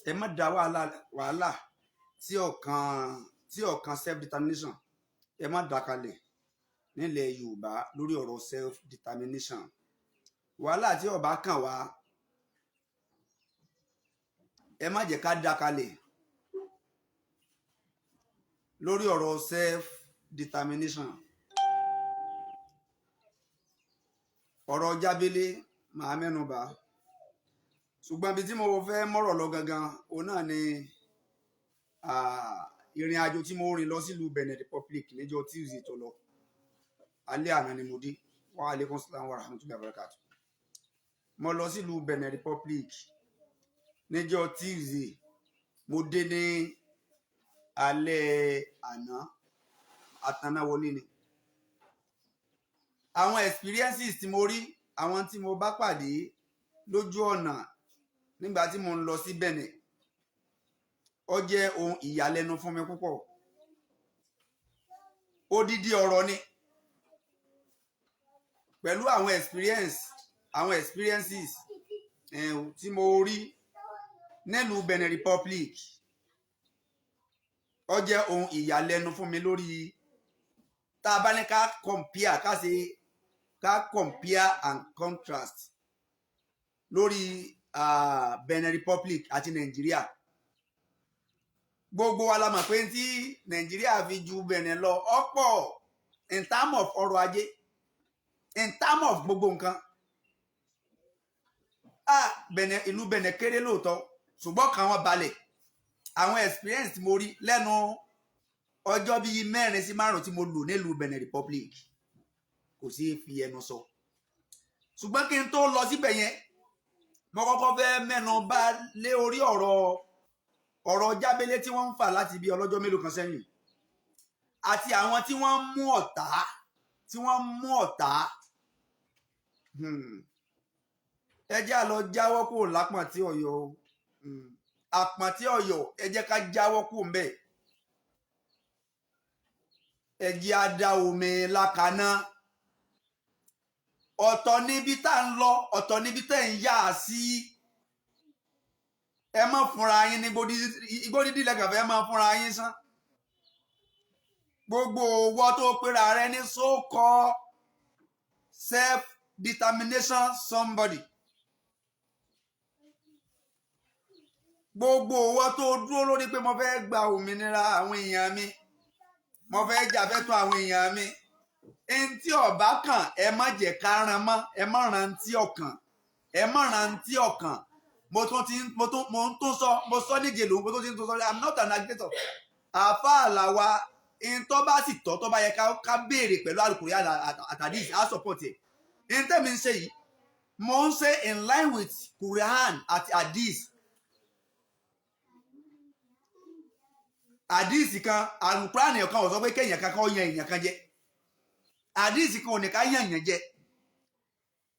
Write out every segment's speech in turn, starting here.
ẹ má dá wàhálà tí ọ̀kan self determination ẹ má dá kalẹ̀ nílẹ̀ Yorùbá lórí ọ̀rọ̀ self determination. Wàhálà tí ó bá kàn wá ẹ má jẹ́ ká dá kalẹ̀ lórí ọ̀rọ̀ self determination. Ọ̀rọ̀ Jábélé màá mẹ́nubà, ṣùgbọ́n bí tí mo fẹ́ mọ̀rọ̀ lọ gangan òun náà ni ìrìn àjò tí mo rìn lọ sílùú Benin Republic níjọ́ Tuesday tó lọ. Alẹ́ àná ni mo dé. Wa alaikum salaam wa rahmatullahi wa barakatuh. Mo lọ sílùú Benin Republic níjọ́ Tuesday, mo dé ní alẹ́ àná, àtànáwọlé ni. Àwọn experiences tí mo rí, àwọn tí mo bá pàdé lójú ọ̀nà nígbà tí mo ń lọ sí Benin, ó jẹ́ ohun ìyàlẹ́nu fún mi púpọ̀. Odidi ọ̀rọ̀ ni pẹ̀lú àwọn experiences tí mo rí nílùú Benin Republic. Ó jẹ́ ohun ìyàlẹ́nu fún mi lórí tá a bá ní ká compare and contrast lórí Benin Republic àti Nàìjíríà. Gbogbo wa la mọ̀ pé tí Nàìjíríà fi ju Benin lọ ọ̀pọ̀ in term of ọrọ̀ ajé, in term of gbogbo nǹkan. Ìlú Benin kéré lóòótọ́ ṣùgbọ́n kan wọn balẹ̀. Àwọn experience mo rí lẹ́nu ọjọ́ bíi 4 sí 5 tí mo lò nílùú Benin Republic kò sí fi ẹnu sọ. Ṣùgbọ́n kí n tó lọ síbẹ̀ yẹn, mo kọ́kọ́ fẹ́ mẹ́nu bà lé orí ọ̀rọ̀ Jábélé tí wọ́n ń fà láti bí ọlọ́jọ́ mélòó kan sẹ́yìn, àti àwọn tí wọ́n ń mú ọ̀tá ẹ jẹ́ á lọ jáwọ́ kúrò lápọ̀n tí Ọ̀yọ́ àpọ̀n tí Ọ̀yọ́ ẹ jẹ́ ká jáwọ́ kúrò ńbẹ̀. Ẹ jẹ́ á dá omi lákaná. Ọ̀tọ̀ níbi tá ń lọ, ọ̀tọ̀ níbi tẹ́ ń yà sí. Ẹ má fúnra yín ní igbó dídí lẹ́gàfẹ́, ẹ má fúnra yín sán. Gbogbo owó tó pera rẹ ní so-called self determination somebody. Gbogbo owó tó dúró lórí pé mo fẹ́ gba òmìnira àwọn èèyàn mi, mo fẹ́ jàfẹ́tọ̀ àwọn èèyàn mi. Ẹni tí ọba kàn ẹ má jẹ́ ká ran mọ́, ẹ má rántí ọkàn, ẹ má rántí ọkàn. Mo sọ níjẹ̀lú, mo tún sọ, I'm not an agitator. Àfáà làwa, in tó bá sì tọ́ tó bá yẹ ká béèrè pẹ̀lú Al-Qur'an àtàdís á support ẹ̀. In tẹ́mi ń ṣe yìí, mo ń ṣe in line with Quran àti hadith. Hadith kan, Al-Qur'an kan ò sọ pé kéèyàn kankan ó yan èèyàn kan jẹ. Hadith kan ò ní ká yàn èèyàn jẹ.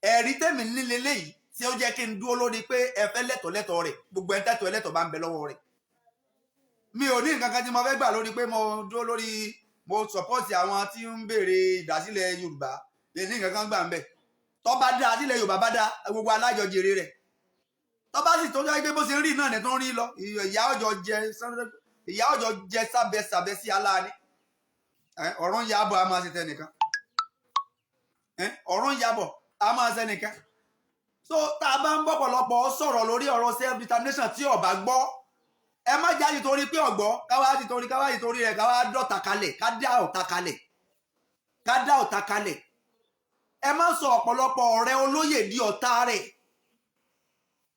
Ẹ̀rí tẹ́mi nílé léyìí tí ó jẹ́ kí n dúró lórí pé ẹ fẹ́ lẹ́tọ̀ọ́ rẹ̀, gbogbo ẹni tẹ́tọ̀ ẹlẹ́tọ̀ọ́ bá ń bẹ lọ́wọ́ rẹ̀. Mi ò ní nǹkan kan tí mo fẹ́ gbà lórí pé mo dúró lórí mo support àwọn tí ń béèrè ìdásílẹ̀ Yorùbá. Lè ní nǹkan kan gbà ń bẹ̀. Tó bá dá sílẹ̀ Yorùbá bá dá gbogbo alájọjèrè rẹ̀. Tó bá sì tó jẹ́ pé bó ṣe ń rí náà ni tó ń rí lọ. Ìyá ọjọ́ jẹ sábẹ́sábẹ́ sí aláàní. Ọ̀run yàbọ̀ a máa ṣe tẹnìkan. Ọ̀run yàbọ̀ a máa ṣe nìkan. So tá a bá ń bọ̀ pọ̀lọpọ̀ sọ̀rọ̀ lórí ọ̀rọ̀ self determination tí ó bá gbọ́, ẹ má jáde torí pé ọ̀gbọ́ káwá ti torí rẹ̀ káwá dọ̀tà kalẹ̀, ká dá ọ̀tá kalẹ̀. Ẹ má sọ ọ̀pọ̀lọpọ̀ ọ̀rẹ́ olóyè di ọ̀tá rẹ̀.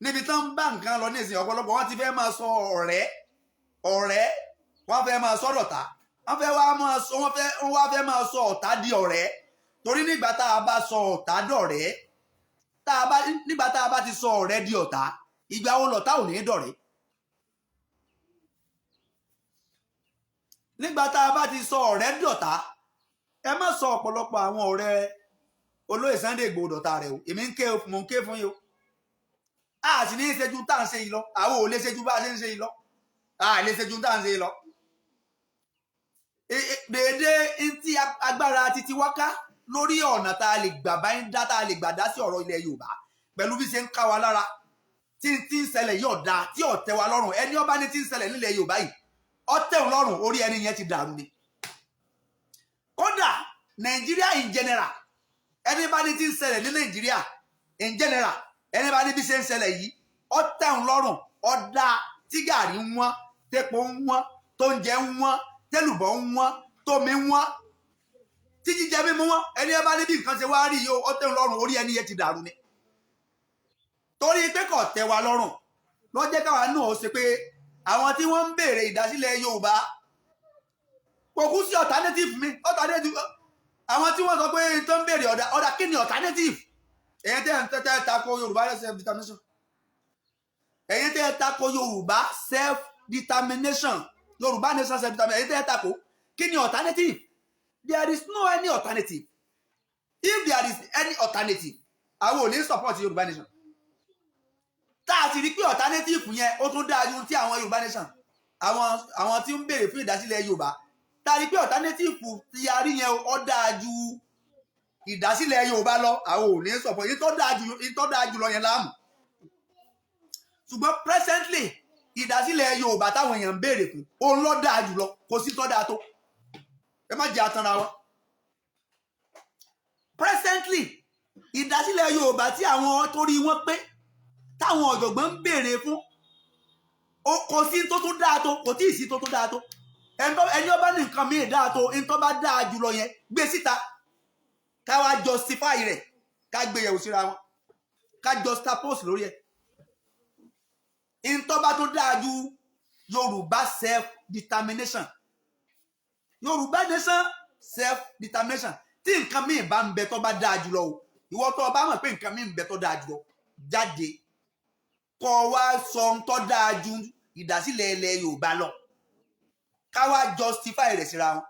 Níbi tán ń bá nǹkan lọ nísìnyí ọ̀pọ̀lọpọ̀ wọ́n ti fẹ́ máa sọ ọ̀rẹ́ wọ́n fẹ́ máa sọ dọ̀tá, wọ́n wá fẹ́ máa sọ ọ̀tá di ọ̀rẹ́. Torí nígbà tá a bá sọ ọ̀tá dọ̀rẹ́, nígbà tá a bá ti sọ ọ̀rẹ́ di ọ̀tá, ìgbà wo lọ̀tá ò ní dọ̀rẹ́? Nígbà tá a bá ti sọ ọ̀rẹ́ dọ̀tá, ẹ má sọ ọ̀pọ̀lọpọ̀ àwọn ọ̀rẹ́ olóyè Sunday Igboho dọ̀tá rẹ̀ o. Èmi mo ń ké fún yín o. A sì ní ìṣẹ́jú tá à ń ṣe yìí lọ, àwọn ò lè ṣẹ́jú bá a ṣe ń ṣe yìí lọ, a lè ṣẹ́jú tá à ń ṣe yìí lọ. Dèédé tí agbára titi wáká lórí ọ̀nà tá a lè gbà bá ń dá tá a lè gbà dá sí ọ̀rọ̀ ilẹ̀ Yorùbá pẹ̀lú bí ṣe ń ká wa lára tí ń ṣẹlẹ̀ yóò dáa tí ò tẹ́ wa lọ́rùn ẹni ọba ní tí ń ṣẹlẹ̀ nílẹ̀ Yorùbá yìí ó tẹ́ òun lọ́rùn orí ẹni yẹn ti dàrú ni. kódà Nàìjíríà in general ẹni bá ní tí ń ṣẹlẹ̀ ní Nàìjíríà in general ẹni bá ní bí ṣe ń ṣẹlẹ̀ yìí ó tẹ́ òun lọ́rùn ó dáa tí gàrí ń wọ́n tepo ń wọ́n tóúnjẹ ń wọ́n tẹ́lùbọ̀ ń wọ́n tómi ń wọ́n tí jíjẹ mímú wọ́n ẹni bá ní bí nǹkan ṣe wá rí yìí ó tẹ́ òun lọ́rùn orí ẹni yẹn ti dàrú ni. torí pé kò tẹ́ wa lọ́rùn lọ́jẹ́ káwa náà ó ṣe pé àwọn tí wọ́n ń béèrè ìdásílẹ̀ Yorùbá kò kú sí alternative mi alternative àwọn tí wọ́n sọ pé tó ń béèrè ọ̀dà kí ni alternative ẹ̀yin tẹ́ tako Yorùbá self determination ẹ̀yin tẹ́ tako Yorùbá self determination Yorùbá nation self determination ẹ̀yin tẹ́ tako kí ni alternative there is no any alternative if there is any alternative àwọn ò ní support Yorùbá nation tá a ti rí pé alternative yẹn ó tún dáa ju ti àwọn Yorùbá nation àwọn tí ń béèrè fún ìdásílẹ̀ Yorùbá tá a rí pé alternative tí a rí yẹn ó dáa ju ìdásílẹ̀ Yorùbá lọ àwọn ò ní support yìí tó dáa jù lọ yẹn láàmú ṣùgbọ́n presently ìdásílẹ̀ Yorùbá táwọn èèyàn ń béèrè fún òun ló dáa jù lọ kò sí tó dáa tó ẹ má jẹ́ àtànra wọn presently ìdásílẹ̀ Yorùbá tí àwọn torí wọn pé táwọn ọ̀jọ̀gbọ́n ń béèrè fún kò sí tó tún dáa tó kò tí ì sí tó tún dáa tó ẹni ọba ní nǹkan míì dáa tó ẹni tó bá dáa jùlọ yẹn gbé síta ká wá justify rẹ̀ ká gbé yẹ̀wò síra wọn ká juxtapose lórí ẹ̀ ẹni tó bá tó dáa ju Yorùbá self determination Yorùbá nation self determination tí nǹkan míì bá ń bẹ tó bá dáa jùlọ o ìwọ tó bá mọ̀ pé nǹkan míì ń bẹ tó dáa jùlọ jáde kọ́ wá sọ ń tọ́ dáa ju ìdásílẹ̀ ilẹ̀ Yorùbá lọ ká wá justify rẹ̀ síra wọn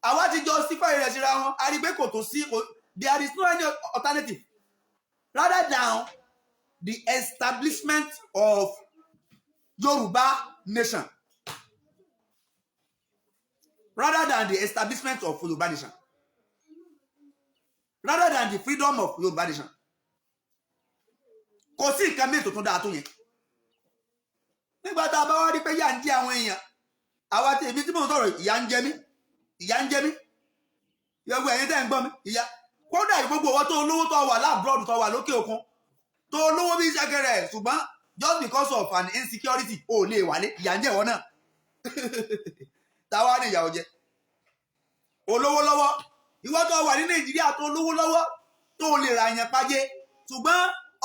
àwa ti justify rẹ̀ síra wọn a rí pé kò tó sí there is no any alternative rather than the establishment of Yorùbá nation rather than the establishment of Yorùbá nation rather than the freedom of Yorùbá nation kò sí nǹkan mìíràn tó tún dáa tó yẹn nígbà tá a bá wá rí pé yà ń jẹ àwọn èèyàn àwa tí èmi tí mò ń sọ̀rọ̀ ìyà ń jẹ mí yọgbọ ẹ̀yin tẹ́ ń gbọ́ mi ìyà kódà gbogbo owó tó olówó tó wà láàbùrọ̀dù tó wà lókè òkun tó olówó bí ṣẹ́gẹ̀rẹ̀ ṣùgbọ́n just because of an insecurity ò lè wálé ìyà ń jẹ ìwọ náà táwa ní ìyàwó jẹ olówó lọ́wọ́ ìwọ tó wà ní Nàìjíríà tó olówó lọ́wọ́ tó lè ra yẹn pàjẹ́ ṣùgbọ́n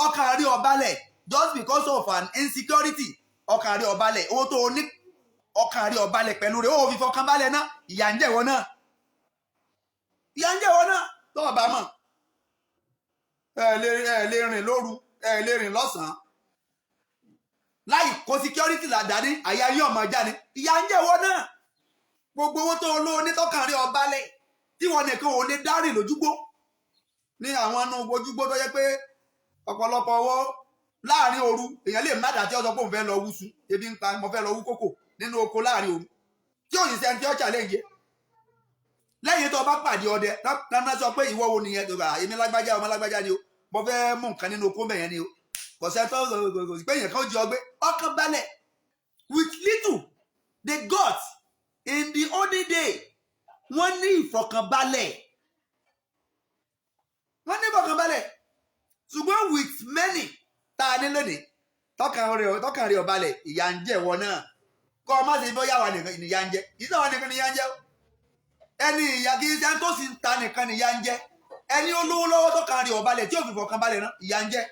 ọkàn rí ọbalẹ̀ just because of an insecurity ọkàn rí ọbalẹ̀ owó tó ní ọkàn rí ọbalẹ̀ pẹ̀lú rẹ̀ ó fi fọkàn balẹ̀ náà ìyà ń jẹ ìwọ náà tó ọba mọ̀ ẹ lè rìn lóru ẹ lè rìn lọ́sàn-án láì kó security làdáni àyà yín ọmọ ọjà ni ìyà ń jẹ ìwọ náà gbogbo owó tó olówó ní tọkàn rí ọbalẹ̀ tí wọn nìkan ò lè dárìn lójúgbó ní àwọn inú ojúgbó tó yẹ pé ọ̀pọ̀lọpọ̀ ọwọ́ láàrin òru èèyàn lè má dà tí ó sọ pé òun fẹ́ lọ wúṣu ebi ń pa mo fẹ́ lọ wú kókò nínú oko láàrin òru tí ò ní sẹ́ni tí ó challenge lẹ́yìn tó bá pàdé ọdẹ náà sọ pé ìwọ wo nìyẹn tó bá èmi lágbájá ọmọ lágbájá ni o mo fẹ́ mú nǹkan nínú oko mẹ́yẹn ni o kò sẹ́ tó pé èèyàn kan jí ọgbẹ́ ọkàn balẹ̀ with little they got in the olden day wọ́n ní ìfọ̀kànbalẹ̀ ṣùgbọ́n with many tá a ní lónìí tọkàn rí ọbalẹ̀ ìyà ń jẹ ìwọ náà kọ́ ọ má ṣe bóyá wà nìkan ìyà ń jẹ ìṣe àwọn nìkan ìyà ń jẹ ẹni ìyà kì í ṣe tó sì ń ta nìkan ìyà ń jẹ ẹni olówó lọ́wọ́ tọkàn rí ọbalẹ̀ tí ò fi fọkàn balẹ̀ náà ìyà ń jẹ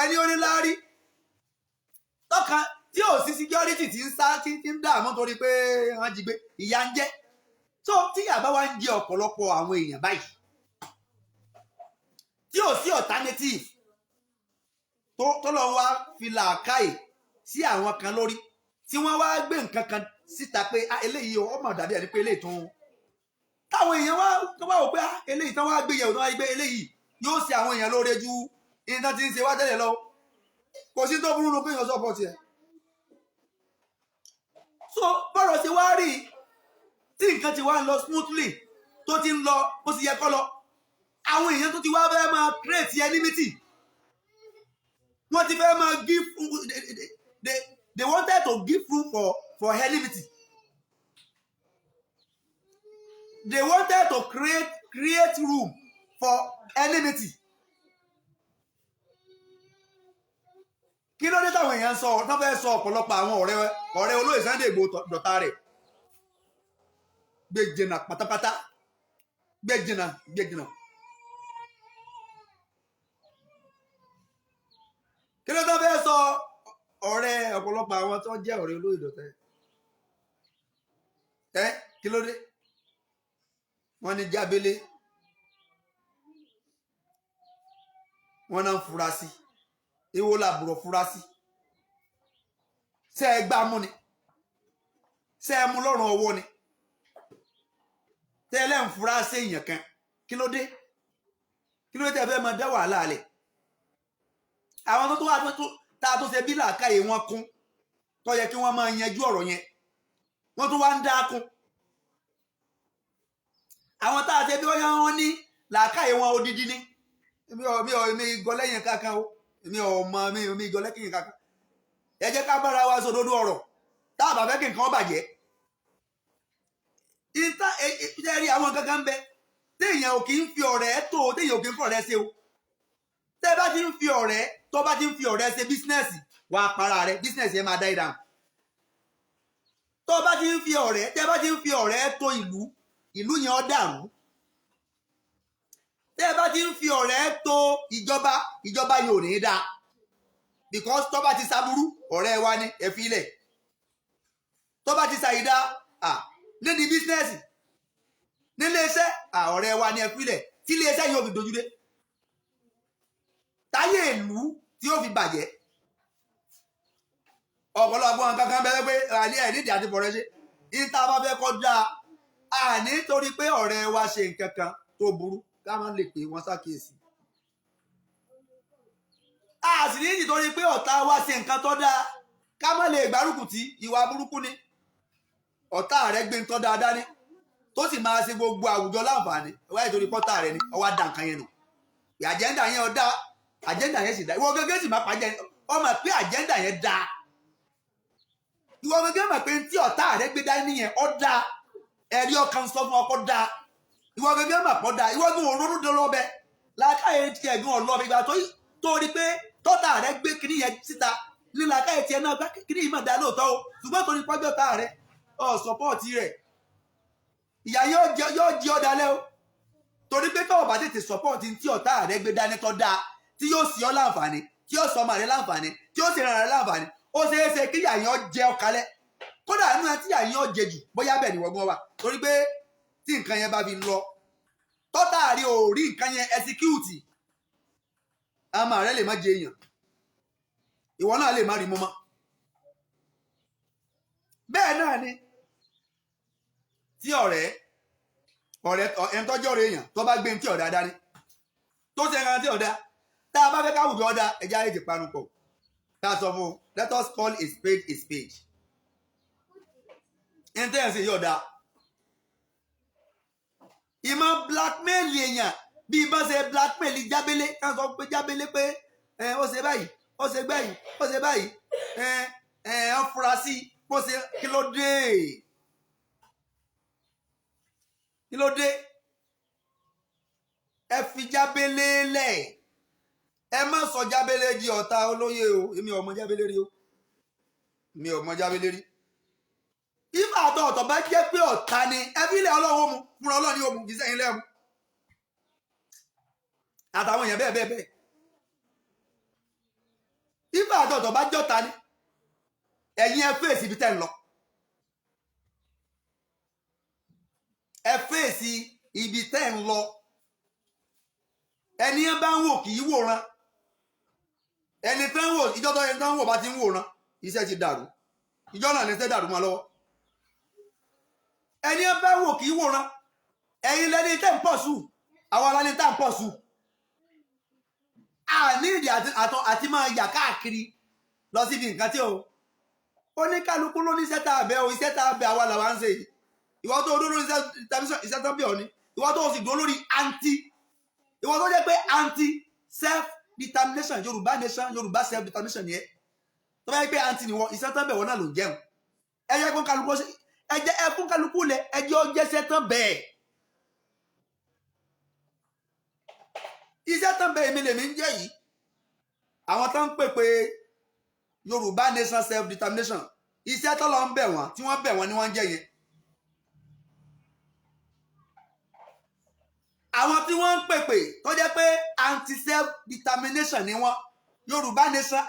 ẹni oníláárí tọkàn tí ò sí security tí ń sá tí ń dààmú torí pé wọ́n jí gbé ìyà ń jẹ tó tí àbá wa ń jẹ ọ̀pọ̀lọpọ̀ àwọn èèyàn báyìí tí ò sí alternative tó lọ wá fi làákàyè sí àwọn kan lórí tí wọ́n wá gbé nǹkan kan síta pé eléyìí ọmọ dàbí ẹni pé eléyìí tún táwọn èèyàn wá wò pé eléyìí tán wá gbé yẹ̀wò tán wá gbé eléyìí yóò ṣe àwọn èèyàn lóore ju iná tí ń ṣe wá tẹ́lẹ̀ lọ kò sí tó burú pé èèyàn support ẹ̀ so bọ́rọ̀ ṣe wá rí tí nǹkan ti wá ń lọ smoothly tó ti ń lọ bó ti yẹ kó lọ àwọn èèyàn tó ti wá fẹ́ máa create enmity wọ́n ti fẹ́ máa give they wanted to give room for enmity. They wanted to create room for enmity. Kí ló dé táwọn èèyàn sọ tán fẹ́ sọ ọ̀pọ̀lọpọ̀ àwọn ọ̀rẹ́ olóyè Sunday Igboho dọ̀tá rẹ̀ gbé jìnnà pátápátá gbé jìnnà. Kí ló tán fẹ́ sọ ọ̀rẹ́ ọ̀pọ̀lọpọ̀ àwọn tó jẹ́ ọ̀rẹ́ olóyè dọ̀tá kí ló dé wọ́n ní jábélé wọ́n náà fura sí èwo làbúrò fura sí ṣé ẹ gbá mú ni ṣé ẹ mú lọ́rùn ọwọ́ ni tẹ́lẹ̀ ń fura sí èèyàn kan kí ló dé tẹ́ fẹ́ máa dá wàhálà alẹ̀ àwọn tó wà tá a tó ṣe bí làákàyè wọn kún tó yẹ kí wọ́n máa yanjú ọ̀rọ̀ yẹn wọ́n tó wá ń dá kún àwọn tá a ṣe bí wọ́n ní làákàyè wọn odidi ni èmi gọlẹ́yìn kankan o èmi gọlẹ́yìn kankan ẹ jẹ́ ká bára wa sòdodo ọ̀rọ̀ tá a bá fẹ́ kí nǹkan bàjẹ́ rí àwọn kankan bẹ téèyàn ò kì í fi ọ̀rẹ́ tó téèyàn ò kì í fọ̀rẹ́ ṣe o tẹ́ bá ti ń fi ọ̀rẹ́ tó bá ti ń fi ọ̀rẹ́ ṣe bísínẹ́sì wà á para rẹ bísínẹ́sì yẹn máa dá ìdáhùn tó bá ti ń fi ọ̀rẹ́ tẹ́ bá ti ń fi ọ̀rẹ́ tó ìlú yẹn ó dàrú tẹ́ bá ti ń fi ọ̀rẹ́ tó ìjọba yẹn ò ní í dáa because tó bá ti sábúrú ọ̀rẹ́ wa ni ẹ fi ilẹ̀ tó bá ti ṣàìdá nídi bísínẹ́sì nílé iṣẹ́ ọ̀rẹ́ wa ni ẹ fi ilẹ̀ tí ilé iṣẹ́ yóò fi dojú dé táyé ìlú tí ó fi bàjẹ́ ọ̀pọ̀lọpọ̀ kankan bẹ́ẹ̀ pé àlẹ́ ẹ̀ nídìí àti fọ̀rẹ́ ṣe níta bá fẹ́ kọ́ dáa nítorí pé ọ̀rẹ́ wa ṣe nǹkan kan tó burú ká má lè pè wọ́n ṣàkíyèsí sì ní nítorí pé ọ̀tá wa ṣe nǹkan tó dáa ká má lè gbárùkù tí ìwà burúkú ni ọ̀tá rẹ̀ gbé ń tọ́ dáadáa ní tó sì máa ṣe gbogbo àwùjọ láǹfààní wá ìtorí pọ́tà rẹ̀ ni ọwọ́ dà nǹkan yẹn nù àjẹ́ndà yẹn ọ̀dà àjẹ́ndà yẹn sì dá ìwọ gẹ́gẹ́ sì máa pàjẹ́ ọmọ pé àjẹ́ndà yẹn dá ìwọ gẹ́gẹ́ mọ̀ pé tí ọ̀tá rẹ̀ gbé dání yẹn ọ̀dà ẹ̀rí ọkàn sọ fún ọkọ̀ dá ìwọ gẹ́gẹ́ mọ̀ pọ̀ dá ìwọ gbọ́n òórùn dé lọ́bẹ̀ làákàyè tiẹ̀ gbọ́n ọ̀lọ́bẹ̀ ìgbà tó rí pé tọ́tà rẹ̀ gbé kíní yẹn síta lílàkàyè tiẹ̀ náà gbá kíní yìí mà dá lóòótọ́ o ṣùgbọ́n torí pọ́jọ́ tá rẹ̀ sọpọ́ọ̀tì rẹ̀ ìyá yóò jí ọ dalẹ́ o torí pé tọ́wọ́ bá tètè sọpọ́ọ̀tì tí ọ̀tá rẹ̀ gbé dání tọ́ dáa tí yóò sí ọ láǹfààní tí yóò sọ ọmọ rẹ̀ láǹfààní tí yóò sì ràn rẹ̀ láǹfààní ó ṣeé ṣe kí ìyá yẹn jẹ ọ kalẹ̀ kódà nínú ẹ tí ìyá yẹn jẹ jù bóyá bẹ́ẹ̀ ni wọ́gbọ́n wà torí pé tí nǹkan yẹn bá fi lọ tọ́tà rí ò rí nǹkan yẹn ẹsikúùtì àmọ́ rẹ̀ lè má jẹ èèyàn ìwọ náà lè má rí mú mọ́ bẹ́ẹ̀ náà ni tí ọ̀rẹ́ ẹni tọ́jọ́ rẹ̀ èèyàn tó bá gbé ní tí ọ̀dà dání tó ṣe ẹran tí ọ̀dà tá a bá fẹ́ káwùjọ ọ̀dà ẹja ètè panupọ̀ tá a sọ fún let us call a spade a spade intense yìí ọ̀dà ìmọ̀ blackmail èèyàn bí ibà ṣe blackmail jábélé ká sọ pé jábélé pé ó ṣe báyìí ó ṣe gbẹ̀yìn ó ṣe báyìí ó fura sí bó ṣe kí ló dé ẹ fi jábélé lẹ̀ ẹ má sọ jábélé di ọ̀tá olóyè o èmi ò mọ jábélé rí o mi ò mọ jábélé rí ìfà àtọ̀ọ̀tọ̀ bá jẹ́ pé ọ̀tá ni ẹ fi ilẹ̀ ọlọ́run mu fúnra ọlọ́run ní omu kì í sẹ́yìn lẹ́mu àtàwọn èèyàn bẹ́ẹ̀ ìfà àtọ̀ọ̀tọ̀ bá jọ́ta ni ẹ̀yin ẹ fèsì ibi tẹ́ ń lọ ẹ fèsì ibi tẹ́ ń lọ ẹni ẹ bá ń wò kì í wòran ẹni tẹ́ ń wò ìjọ tó ẹni tẹ́ ń wò bá ti ń wòran iṣẹ́ ti dàrú ìjọ náà ní iṣẹ́ dàrú mọ́ lọ́wọ́ ẹni ẹ bá ń wò kì í wòran ẹ̀yin lẹ́ni tẹ́ ń pọ̀ sùn àwọn aláni tá ń pọ̀ sùn àní ìdí àti máa yà káàkiri lọ síbi nǹkan tí o oníkálukú ló ní iṣẹ́ tá a bẹ̀ o iṣẹ́ tá a bẹ̀ àwa làwa ń ṣe yìí ìwọ tó dúró lórí iṣẹ́ tó bẹ̀ ọ́ ni ìwọ tó sì dúró lórí ìwọ tó jẹ́ pé anti self determination Yorùbá nation Yorùbá self determination yẹn tó bá yẹ pé àǹtí ni wọ́n iṣẹ́ tán bẹ̀ wọ́n náà ló ń jẹun ẹ jẹ́ kó kálukú ẹ jẹ́ ẹ fún kálukú lẹ̀ ẹ jẹ́ ó jẹ́sẹ́ tán bẹ́ẹ̀ iṣẹ́ tán bẹ́ẹ̀ èmi lèmi ń jẹ́ yìí àwọn tó ń pè pé Yorùbá nation self determination iṣẹ́ tó lọ ń bẹ̀ wọ́n tí wọ́n bẹ̀ wọ́n ni wọ́n ń jẹ́ yẹn àwọn tí wọ́n ń pèpè tó jẹ́ pé anti self determination ni wọ́n Yorùbá nation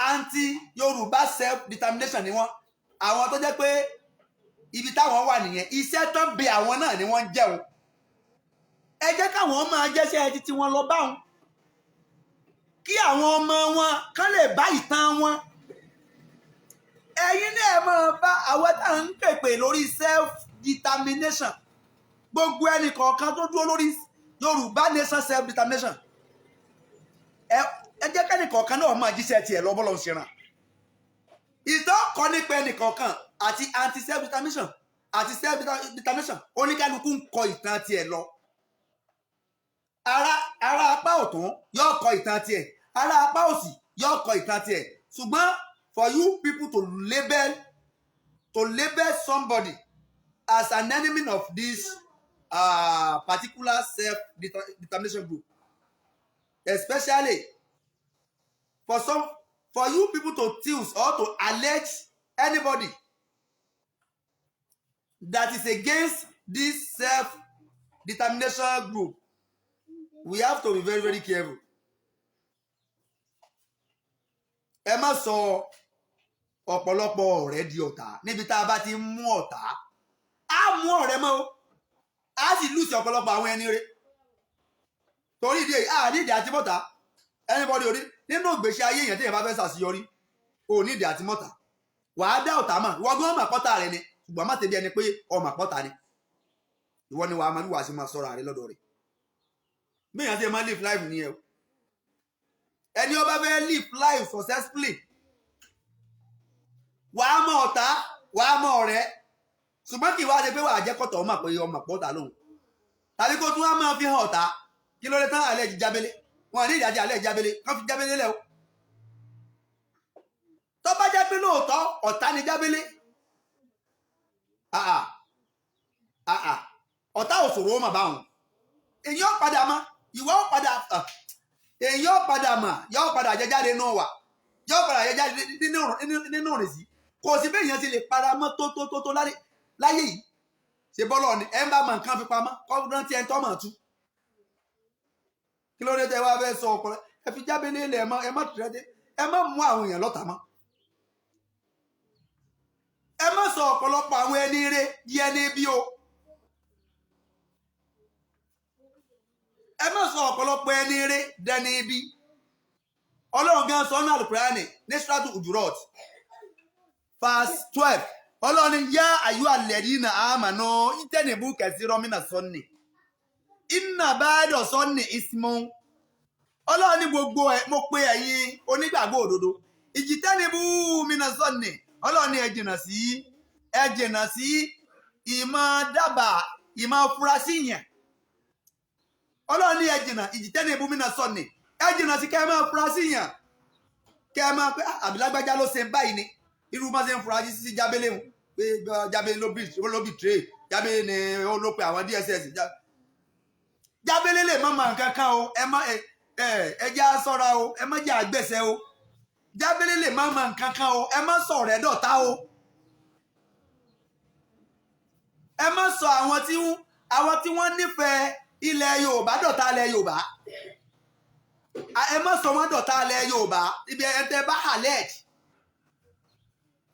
anti Yorùbá self determination ni wọ́n àwọn tó jẹ́ pé ibi táwọn wà nìyẹn iṣẹ́ tán bẹ àwọn náà ni wọ́n ń jẹun ẹ jẹ́ káwọn máa jẹ́ṣẹ́ ẹtí tí wọ́n lọ bá wọn kí àwọn ọmọ wọn kán lè bá ìtàn wọn ẹ̀yin náà máa bá àwọn tá à ń pèpè lórí self determination gbogbo ẹnì kọ̀ọ̀kan tó dúró lórí Yorùbá nation self determination ẹ jẹ́ kẹ́nì kọ̀ọ̀kan náà máa jíṣẹ́ tiẹ̀ lọ́bọ́lọ́ ṣe ràn ìtàn kọ́ nípa ẹnì kọ̀ọ̀kan àti anti self determination àti self determination oníkálukú ń kọ ìtàn tiẹ̀ lọ ara apá ọ̀tún yóò kọ ìtàn tiẹ̀ ara apá òsì yóò kọ ìtàn tiẹ̀ ṣùgbọ́n for you people to label somebody as an enemy of this particular self-determination group, especially for you people to choose or to allege anybody that is against this self-determination group, we have to be very, very careful. Ẹ má sọ ọ̀pọ̀lọpọ̀ ọ̀rẹ́ di ọ̀tá níbi tá a bá ti mú ọ̀tá á mú ọ̀rẹ́ mọ́ o á sì lùsì ọ̀pọ̀lọpọ̀ àwọn ẹni rẹ̀ torí ìdí àdídì àti mọ́ta anybody orí nínú ìgbésí ayé èèyàn tí èèyàn bá fẹ́ ṣàṣeyọrí ò ní ìdí àti mọ́ta wàá dá ọ̀tá mọ̀ ìwọ gbọ́n mà pọ́tà rẹ ni ṣùgbọ́n má tẹ̀lé ẹni pé ọmọ pọ́tà ni ìwọ ni wàá máa bí wàá sì máa sọ̀rọ̀ àrẹ lọ́dọ̀ rẹ̀ bí èèyàn ti máa live life nìyẹn o ẹni ó bá fẹ́ live life successfully wàá mọ ọ̀tá wàá mọ ọ̀rẹ́ ṣùgbọ́n kì í wá ṣe pé wàá jẹ́ kọ́tọ̀ ọmọ pé ọmọ pọ́tà lóhùn tàbí kó tún wá máa fi hàn ọ̀tá kí ló dé tán àlẹ́ ìjábélé wọn ní ìdájọ́ àlẹ́ ìjábélé kán fi jábélé lẹ̀ o tó bá jẹ́ pé lóòótọ́ ọ̀tá ni jábélé ọ̀tá òṣòro mà bá wọn èyí ó padà mọ ìwọ ó padà èyí ó padà mà yóò padà jẹ jáde nù wà yóò padà jẹ jáde nínú rìn sí kò sí bẹ́ẹ̀ yẹn ti lè para mọ́ tó láyé yìí ṣe bọ́lọ̀ ni ẹ ń bá mọ nǹkan fi pamọ́ kọ́ rántí ẹ ń tọ́ mọ̀ tú kí ló dé tẹ wá fẹ́ sọ ọpọlọ ẹ fi jábélé ilẹ̀ ẹ má tẹ̀lé ẹ má mú àwọn èèyàn lọ́tà mọ́ ẹ má sọ ọ̀pọ̀lọpọ̀ àwọn ẹni rẹ di ẹni bí o ẹ má sọ ọ̀pọ̀lọpọ̀ ẹni rẹ dẹni bí ọlọ́run gan sọ ní Al-Qur'ani ní Suratu Hujurat verse 12 ọlọ́run yá àyú alladhina amanu ìtẹ́nìbù kathiran mina sọ́ọ̀nì inna ba'da sọ́ọ̀nì ismun ọlọ́run ní gbogbo ẹ̀ mo pe ẹ̀yin onígbàgbọ́ òdodo ìjìtẹ́nìbù mina sọ́ọ̀nì ọlọ́run ní ẹ jìnnà sí ìmọ̀ dábàá ìmọ̀ furasí yẹn ọlọ́run ní ẹ jìnnà ìjìtẹ́nìbù mina sọ́ọ̀nì ẹ jìnnà sí kẹ́ ẹ máa furasí yẹn kẹ́ ẹ máa pé àbílágbájá ló ṣe báyìí ni irú máa ṣe ń furasí sí jábélé wọn pé jábélé ló bì tré jábélé ni ó ló pe àwọn DSS jábélé lè má mọ nǹkan kan o ẹ má ẹ jẹ́ aṣọ́ra o ẹ má jẹ́ àgbẹ̀sẹ̀ o jábélé lè má mọ nǹkan kan o ẹ má sọ ọ̀rẹ́ dọ̀tá o ẹ má sọ àwọn tí wọ́n nífẹ̀ẹ́ ilẹ̀ Yorùbá dọ̀tá ilẹ̀ Yorùbá ẹ má sọ wọ́n dọ̀tá ilẹ̀ Yorùbá ibi ẹ̀ tẹ́ bá halẹ̀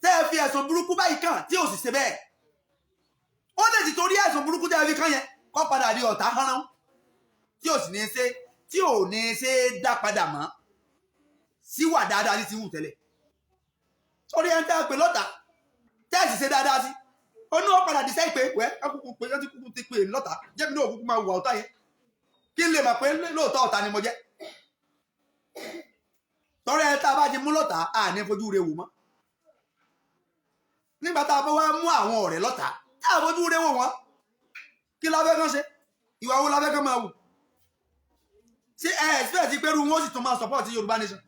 tẹ́ ẹ fi ẹ̀sùn burúkú báyìí kàn tí ò sì ṣe bẹ́ẹ̀ ó lè ti torí ẹ̀sùn burúkú tẹ́ ẹ fi kàn yẹn kọ́ padà di ọ̀tá hánrán tí ò ní ṣe dá padà mọ́ síwà dáadáa sí ti wù tẹ́lẹ̀ sórí ẹ̀ ń tẹ́ ẹ pé lọ́tà tẹ́ ẹ sì ṣe dáadáa sí ó ní wọ́n padà dì sẹ́yìn pé wẹ́ ẹkùnkùn pé ẹ ti kúkú ti pè lọ́tà jẹ́mi náà òkúkú máa wà ọ̀tá yẹn kí n lè mọ̀ pé lóòótọ́ ọ̀tá ni mo jẹ́ torí ẹ tá a bá ti mú lọ́tà à ní fojú rẹ wò mọ́ nígbà tá a bá wá mú àwọn ọ̀rẹ́ lọ́tà tá a fojú rẹ wò wọ́n kí la fẹ́ kàn ṣe ìwà wo la fẹ́ kàn máa wù ṣé ẹ expect pẹ̀lú wọn sì tún máa support Yorùbá nation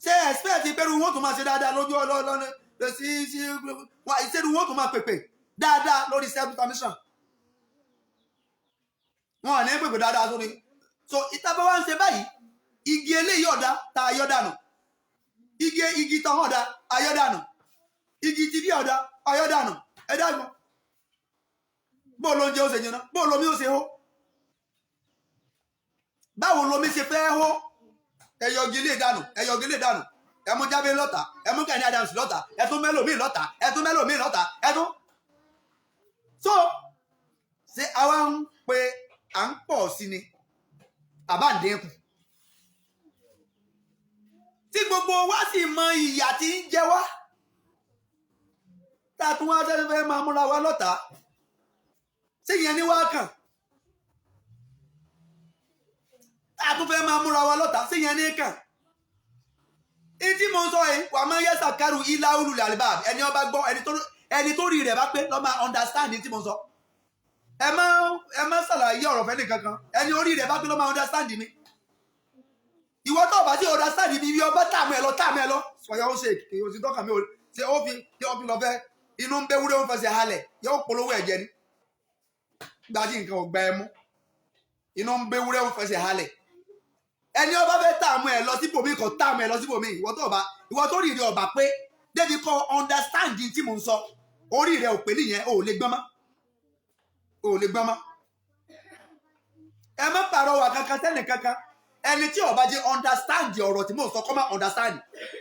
ṣé ẹ expect pẹ̀lú wọn tún máa ṣe dáadáa lójú ọlọ́ọ̀lọ́ọ̀lọ́ sí ìṣèlú wọn tún máa pèpè dáadáa lórí self determination wọn ò ní pèpè dáadáa sórí so ìtàbá wa ń ṣe báyìí igi eléyìí ọ̀dá ta ayọ́ dànù igi tán ọ̀dá ayọ́ dànù igi ti bí ọ̀dá ayọ́ dànù ẹ dágbọ́n bó ló ń jẹ́ ó ṣe jẹun bó lomi ó ṣe hó báwo lomi ṣe fẹ́ hó ẹyọgi lè dànù ẹmú Jábé lọ́tà ẹmú Gani Adams lọ́tà ẹtún mẹ́lòmíì lọ́tà ẹtún mẹ́lòmíì lọ́tà ẹtún so ṣé àwa ń pe à ń pọ̀ sí ni àbá ń dínkù tí gbogbo wa sì mọ ìyà tí ń jẹ wá tá a tún wá fẹ́ máa múra wa lọ́tà ṣé ìyẹn ní wá kàn tá a tún fẹ́ máa múra wa lọ́tà ṣé ìyẹn ní kàn ìdí mo ń sọ yìí wà máa ń yẹ sàkárù ilá olùlẹ̀ àlìbá ẹni ọba gbọ́ ẹni tó rí rẹ̀ bá pé lọ́ máa understand tí mo ń sọ ẹ má ṣàlàyé ọ̀rọ̀ fẹ́ nìkan kan ẹni orí rẹ̀ bá pé lọ́ máa understand mi ìwọ tó bá tí understand mi bí ọba tààmù ẹ lọ sọyọ ó ṣe kí o sì tọ́ka mi ò ṣe ó fi kí ọ fi lọ fẹ́ inú ń bẹ wúrẹ́ ó fẹsẹ̀ halẹ̀ yóò polówó ẹ̀jẹ̀ ni gbájí nǹkan ò gbẹ ẹ mú inú ń bẹ wúrẹ́ ó fẹsẹ̀ halẹ̀ ẹni ọba fẹ́ tààmù ẹ lọ síbòmí kan tààmù ẹ lọ síbòmí ìwọ tó rí rẹ̀ ọba pé débi kọ́ understand tí mo ń sọ orí rẹ̀ ò pé nìyẹn ò lè gbọ́n mọ́ ẹ má pàrọwà kankan tẹ́nì kankan ẹni tí ọba jẹ́ understand ọ̀rọ̀ tí mò ń sọ kọ́ máa understand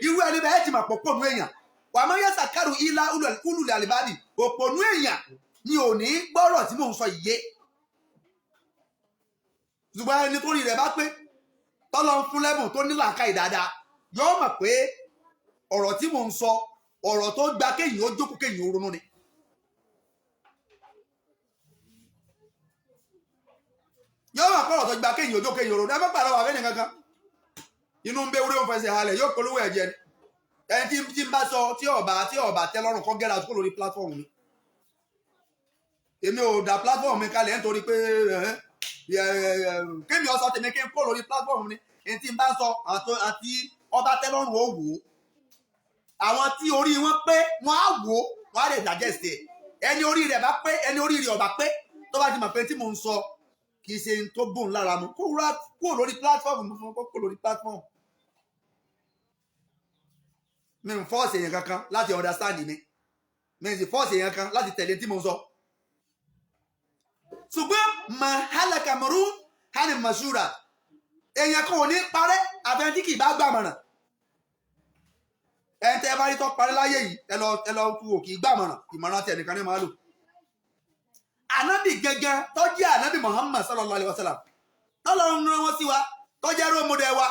irú ẹni bẹ́ẹ̀ ti máa pọ̀pọ̀ nú èèyàn wà á máa yẹ sàkárù ilá ulùlẹ̀ àlìbádì òpò nú èèyàn ni ò ní gbọ́rọ̀ tí mò ń sọ yìí ṣùgbọ́n ẹni tó rí rẹ̀ bá pé tọ́lọ́ ń fún lẹ́bùn tó ní làákàyè dáadáa yóò mọ̀ pé ọ̀rọ̀ tí mò ń sọ ọ̀rọ̀ tó gba kéèyàn ó jókòó kéèyàn ó ronú ni. yóò mọ̀ pé ọ̀rọ̀ tó gba kéèyàn ó jókòó kéèyàn ó ronú ẹ má pàrọ̀ wà fẹ́ni kankan inú ń bẹ wúrẹ́ òun fẹsẹ̀ halẹ̀ yóò polówó ẹ̀jẹ̀ ni ẹni tí ń bá sọ tí ọba tẹ́ lọ́rùn kọ́ gẹ́ra kó lórí platform mi èmi ò dá platform mi kalẹ̀ nítorí pé kémi ọsọ tèmi kí n kó lórí platform ni èyí tí n bá sọ àti ọba tẹ́ lọ́rùn ó wò ó àwọn tí orí wọn pé wọn á wò ó wọn á lè digest ẹ ẹni orí rẹ̀ bá pé ẹni orí rẹ̀ ọba pé tó bá ti mọ̀ pé tí mò ń sọ kì í ṣe tó bùn lára mu kó lórí platform mi fún kó lórí platform mi ń fọ́ọ̀sì èèyàn kankan láti understand mi ń sì fọ́ọ̀sì èèyàn kan láti tẹ̀lé tí mo ń sọ. ṣùgbọ́n mahala Cameroon hàní masura èèyàn kan ò ní parẹ́ àfẹnjí kì í bá gbàmọ̀ràn ẹni tẹ́ ẹ bá rí tó parẹ́ láyé yìí ẹ lọ tu òkè gbàmọ̀ràn ìmọ̀ràn tí ẹnìkan ní máa lò. ànábì gẹ́gẹ́ tó jẹ́ ànábì Muhammad sallallahu alayhi wa sallam tọ́lọ́run rán wọn sí wa tó jẹ́ rómọdé wa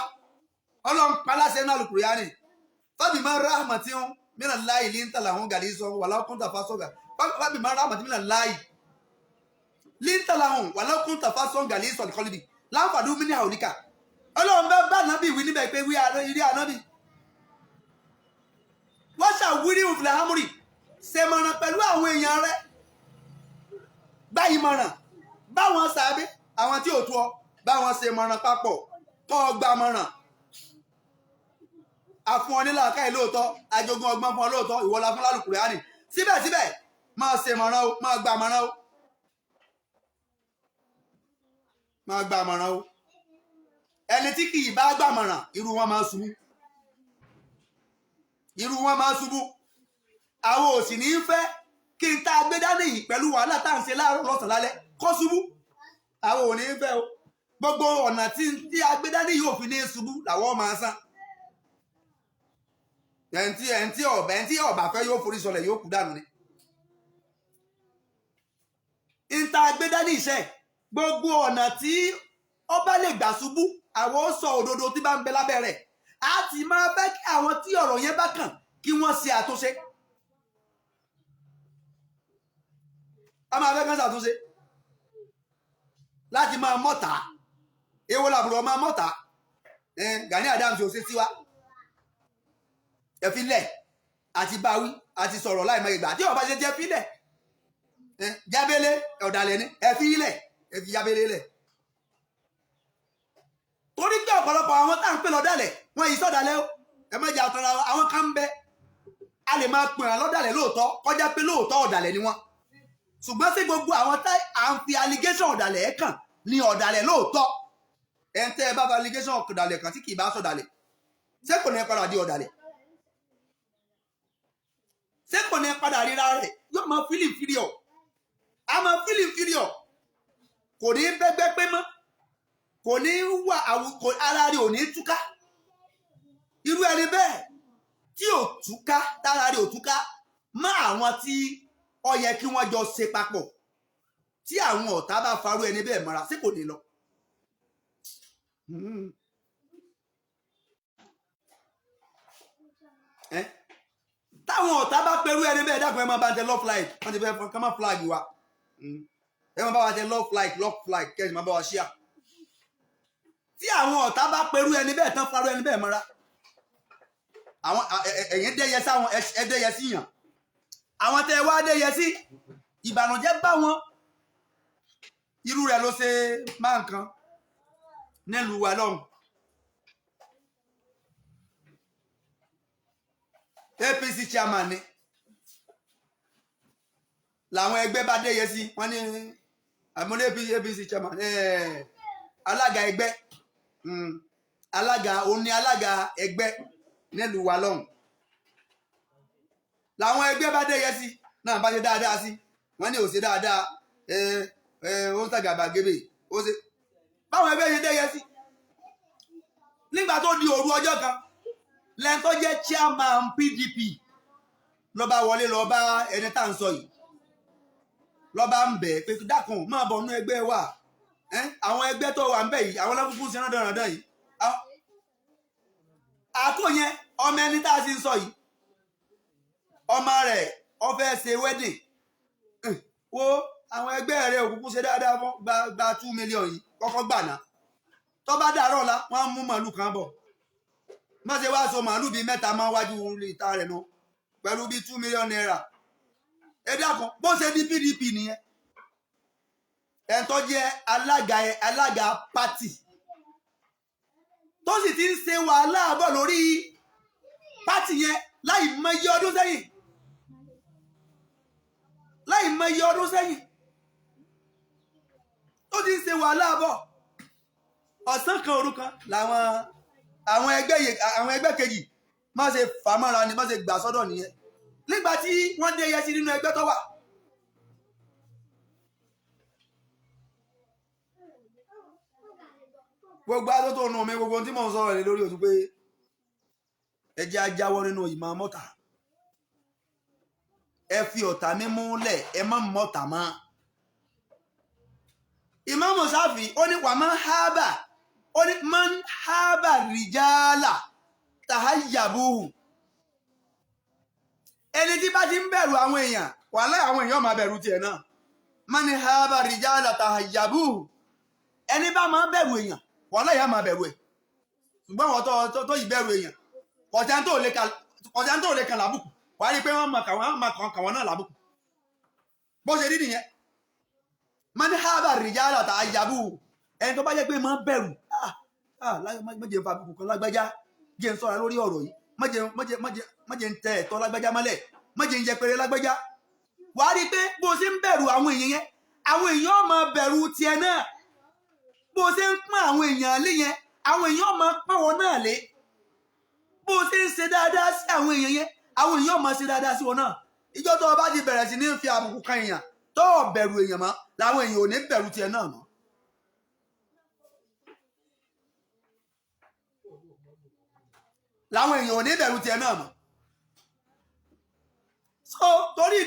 ọlọ́run paláṣẹ náà Al-Qur'ani فبما رحمة من الله لنت لهم غليظا ولو كنت فاسقا فبما رحمة من الله لنت لهم ولو كنت فاسقا غليظا القلب لانفضوا من حولك Ọlọ́run bá ànábì wí níbẹ̀ pé wí ìrí ànábì wọ́n ṣàwírí òfìlẹ̀ hámúrì ṣe mọ̀ràn pẹ̀lú àwọn èèyàn rẹ̀ gbá ìmọ̀ràn báwọn sàábé àwọn tí ò tó ọ báwọn ṣe mọ̀ràn papọ̀ kọ́ ọgbà mọ̀ràn àfún ọnílà káì lóòótọ́ àjogún ọgbọ́n fún ọ lóòótọ́ ìwọlá fún Al-Qur'ani síbẹ̀síbẹ̀ máa ṣe mọ̀ràn o máa gba mọ̀ràn o máa gba mọ̀ràn o ẹni tí kì í bá gbà mọ̀ràn irú wọn máa ṣubú àwọn ò sì ní í fẹ́ kí n tá a gbé dání yìí pẹ̀lú wàhálà tá à ń ṣe láàárọ̀ lọ́sàn lálẹ́ kó ṣubú àwọn ò ní í fẹ́ o gbogbo ọ̀nà tí a gbé dání yìí ò fi ní í ṣubú làwọn máa san ẹntì ọba fẹ́ yóò forí sọlẹ̀ yóò kú dànù ni. ìta gbẹdání iṣẹ́ gbogbo ọ̀nà tí ọba lè gbà ṣubú àwọn ó sọ òdodo tí bá ń bẹ lábẹ́ rẹ̀ á ti máa fẹ́ kí àwọn tí ọ̀rọ̀ yẹn bá kàn kí wọ́n ṣe àtúnṣe. a máa fẹ́ kán ṣàtúnṣe láti máa mọ̀ta èwo làbúrò máa mọ̀ta Gani Adams ò ṣe sí wa ẹ̀fílẹ̀ àti báwí àti sọ̀rọ̀ láì máa ìgbà tí ọba ṣe jẹ́ fílẹ̀ jábélé ọ̀dàlẹ̀ ní ẹ̀fílẹ̀ ẹ̀fí jábélé lẹ̀ torí pé ọ̀pọ̀lọpọ̀ àwọn tá à ń pè lọ́dàlẹ̀ wọ́n yìí sọ̀dàlẹ̀ o ẹ má jẹ́ àtọ́ra àwọn kan ń bẹ a lè máa pè wọ́n lọ́dàlẹ̀ lóòótọ́ kọjá pé lóòótọ́ ọ̀dàlẹ̀ ni wọ́n ṣùgbọ́n sí gbogbo àwọn tá à ń fi allegation ọ̀dàlẹ̀ ẹ̀ kàn ní ọ̀dàlẹ̀ lóòótọ́ ẹ̀ ń tẹ́ ẹ bá fi allegation ọ̀dàlẹ̀ kan tí kì í bá sọ̀dàlẹ̀ ṣé kò ní ẹ padà di ọ̀dàlẹ̀ ṣé kò ní ẹ padà ríra rẹ̀ yóò máa feel inferior a máa feel inferior kò ní bẹ́gbẹ́ pé mọ́ kò ní wà ara rẹ̀ ò ní túká irú ẹni bẹ́ẹ̀ tí ò túká tára rẹ̀ ò túká mọ́ àwọn tí ó yẹ kí wọ́n jọ ṣe papọ̀ tí àwọn ọ̀tá bá farú ẹni bẹ́ẹ̀ mọ́ra sí kò ní lọ. táwọn ọ̀tá bá pẹ̀lú ẹni bẹ́ẹ̀ dákun ẹ máa bá tẹ love flight wọ́n ti fẹ́ kọ́ máa flag wa ẹ máa bá wa tẹ love flight kẹ́sì máa bá wa share. tí àwọn ọ̀tá bá pẹ̀lú ẹni bẹ́ẹ̀ tán farú ẹni bẹ́ẹ̀ mọ́ra àwọn ẹ̀yìn dẹ́yẹ sáwọn ẹ̀dẹ́yẹ sí yàn àwọn tẹ wá dẹ́yẹ sí ìbànújẹ́ bá wọn irú rẹ̀ ló ṣe máa nǹkan nílùú wa lọ́hùn. APC chairman ni làwọn ẹgbẹ́ bá dẹ́yẹ sí wọ́n ní àmúlé APC chairman alága ẹgbẹ́ alága ẹgbẹ́ nílùú wa lọ́hùn làwọn ẹgbẹ́ bá dẹ́yẹ sí náà bá ṣe dáadáa sí wọ́n ní ò ṣe dáadáa ó ń tàgàbàgebè ó ṣe báwọn ẹgbẹ́ ṣe dẹ́yẹ sí nígbà tó di òru ọjọ́ kan lẹ́yìn tó jẹ́ chairman PDP ló bá wọlé lọ bá ẹni tá à ń sọ yìí ló bá ń bẹ̀ pé dákun máa bọ̀ nú ẹgbẹ́ wa àwọn ẹgbẹ́ tó wà ń bẹ̀ yìí àwọn ọlọ́kùnkùn sí rándanrandan yìí àtò yẹn ọmọ ẹni tá a sì ń sọ yìí ọmọ rẹ̀ ó fẹ́ ṣe wedding wo àwọn ẹgbẹ́ rẹ̀ òkùnkùn ṣe dáadáa fún gba 2 million yìí kọ́kọ́ gbà ná tó bá dàárọ̀ la wọ́n á mú màálù kan bọ̀ má ṣe wá sọ màálù bíi 3 máa wájú ìta rẹ̀ nù pẹ̀lú bíi 2 million naira ẹ dákun bó ṣe di PDP nìyẹn ẹ̀ tó jẹ́ alága pátì tó sì ti ń ṣe wàhálà bọ̀ lórí pátì yẹn láì mọye ọdún sẹ́yìn tó ti ń ṣe wàhálà bọ̀ ọ̀sán kan òru kan làwọn àwọn ẹgbẹ́ kejì má ṣe fàmọ́ra ni má ṣe gbà sọ́dọ̀ nìyẹn nígbà tí wọ́n dé yẹsí nínú ẹgbẹ́ tó wà. gbogbo atótó nù mí gbogbo tí mò ń sọ̀rọ̀ lé lórí òtún pé ẹ jẹ́ ajáwọ́ nínú ìmọ̀ mọ́ta ẹ fi ọ̀tá mímú lẹ̀ ẹ má mọ́ta mọ́. Ìmáàmù Ṣáfì ó ní wàá máa hábà ó ní man hábà rìjálà tàháyàbùhù ẹni tí bá ti ń bẹ̀rù àwọn èèyàn wàhálà àwọn èèyàn máa bẹ̀rù tiẹ̀ náà man hábà rìjálà tàháyàbùhù ẹni bá máa bẹ̀rù èèyàn wàhálà èèyàn máa bẹ̀rù ẹ̀ ṣùgbọ́n àwọn tó yìí bẹ̀rù èèyàn kọ̀ọ̀tàn tó lè kan làbùkù wàá rí i pé wọ́n máa kàn náà làbùkù bó ṣe rí nìyẹn man hábà rìjálà tàháyàbùhù ẹni tó bá jẹ́ pé máa bẹ̀rù mọ́jẹ̀ ń fa àbùkù kan lágbájá jẹ́ ń sọ́ra lórí ọ̀rọ̀ yìí mọ́jẹ̀ ń tẹ ẹ̀tọ́ lágbájá mọ́lẹ̀ mọ́jẹ̀ ń yẹpẹrẹ lágbájá wàá rí i pé bó ṣe ń bẹ̀rù àwọn èèyàn yẹn àwọn èèyàn máa bẹ̀rù tiẹ̀ náà bó ṣe ń pọ́n àwọn èèyàn lé yẹn àwọn èèyàn máa pọ́n wọn náà lé bó ṣe ń ṣe dáadáa sí àwọn èèyàn yẹn àwọn èèyàn máa ṣe dáadáa sí wọn náà ìjọ tó o bá ti bẹ̀rẹ̀ sí ní fi àbùkù kan èèyàn tó o bẹ̀rù èèyàn mọ́ làwọn èèyàn ò ní bẹ̀rù tiẹ̀ náà mọ́. làwọn èèyàn ò ní bẹ̀rù tiẹ̀ náà mọ́. so torí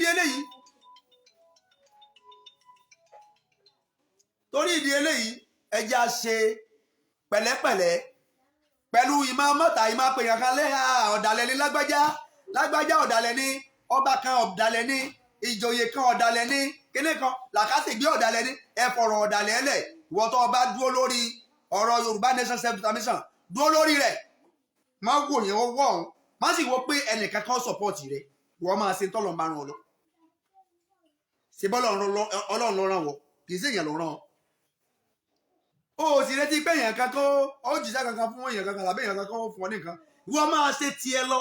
ìdí eléyìí ẹja ṣe pẹ̀lẹ́pẹ̀lẹ́ pẹ̀lú ìmọ̀ mọ́ta ìmọ̀ pèèyàn kan lẹ́yà ọ̀dàlẹ̀ ní lágbájá ọ̀dàlẹ̀ ní ọba kan ọ̀dàlẹ̀ ní ìjòyè kan ọ̀dàlẹ̀ ní kíní kan làkàṣègbè ọ̀dàlẹ̀ ní ẹ̀fọ̀rọ̀ ọ̀dàlẹ̀ ẹlẹ̀ ìwọ́tọ̀ ọba dúró lórí ọ̀rọ̀ Yorùbá Nation Self-Determination dúró lórí rẹ̀ máa wò yẹn wọ́ ọ̀hún má sì wọ́ pé ẹnìkan kan sọ̀pọ̀tì rẹ̀ wọ́n máa ṣe tọ́lọ̀ ń bá ràn ọ́ lọ. ṣe bọ́ Ọlọ́run ló ràn wọ́ kì í ṣèyàn ló ràn ọ́. o sì retí pé èèyàn kan kó ó jíṣẹ́ kankan fún èèyàn kankan tàbí èèyàn kankan fún ọ nìkan ìwọ máa ṣe tiẹ̀ lọ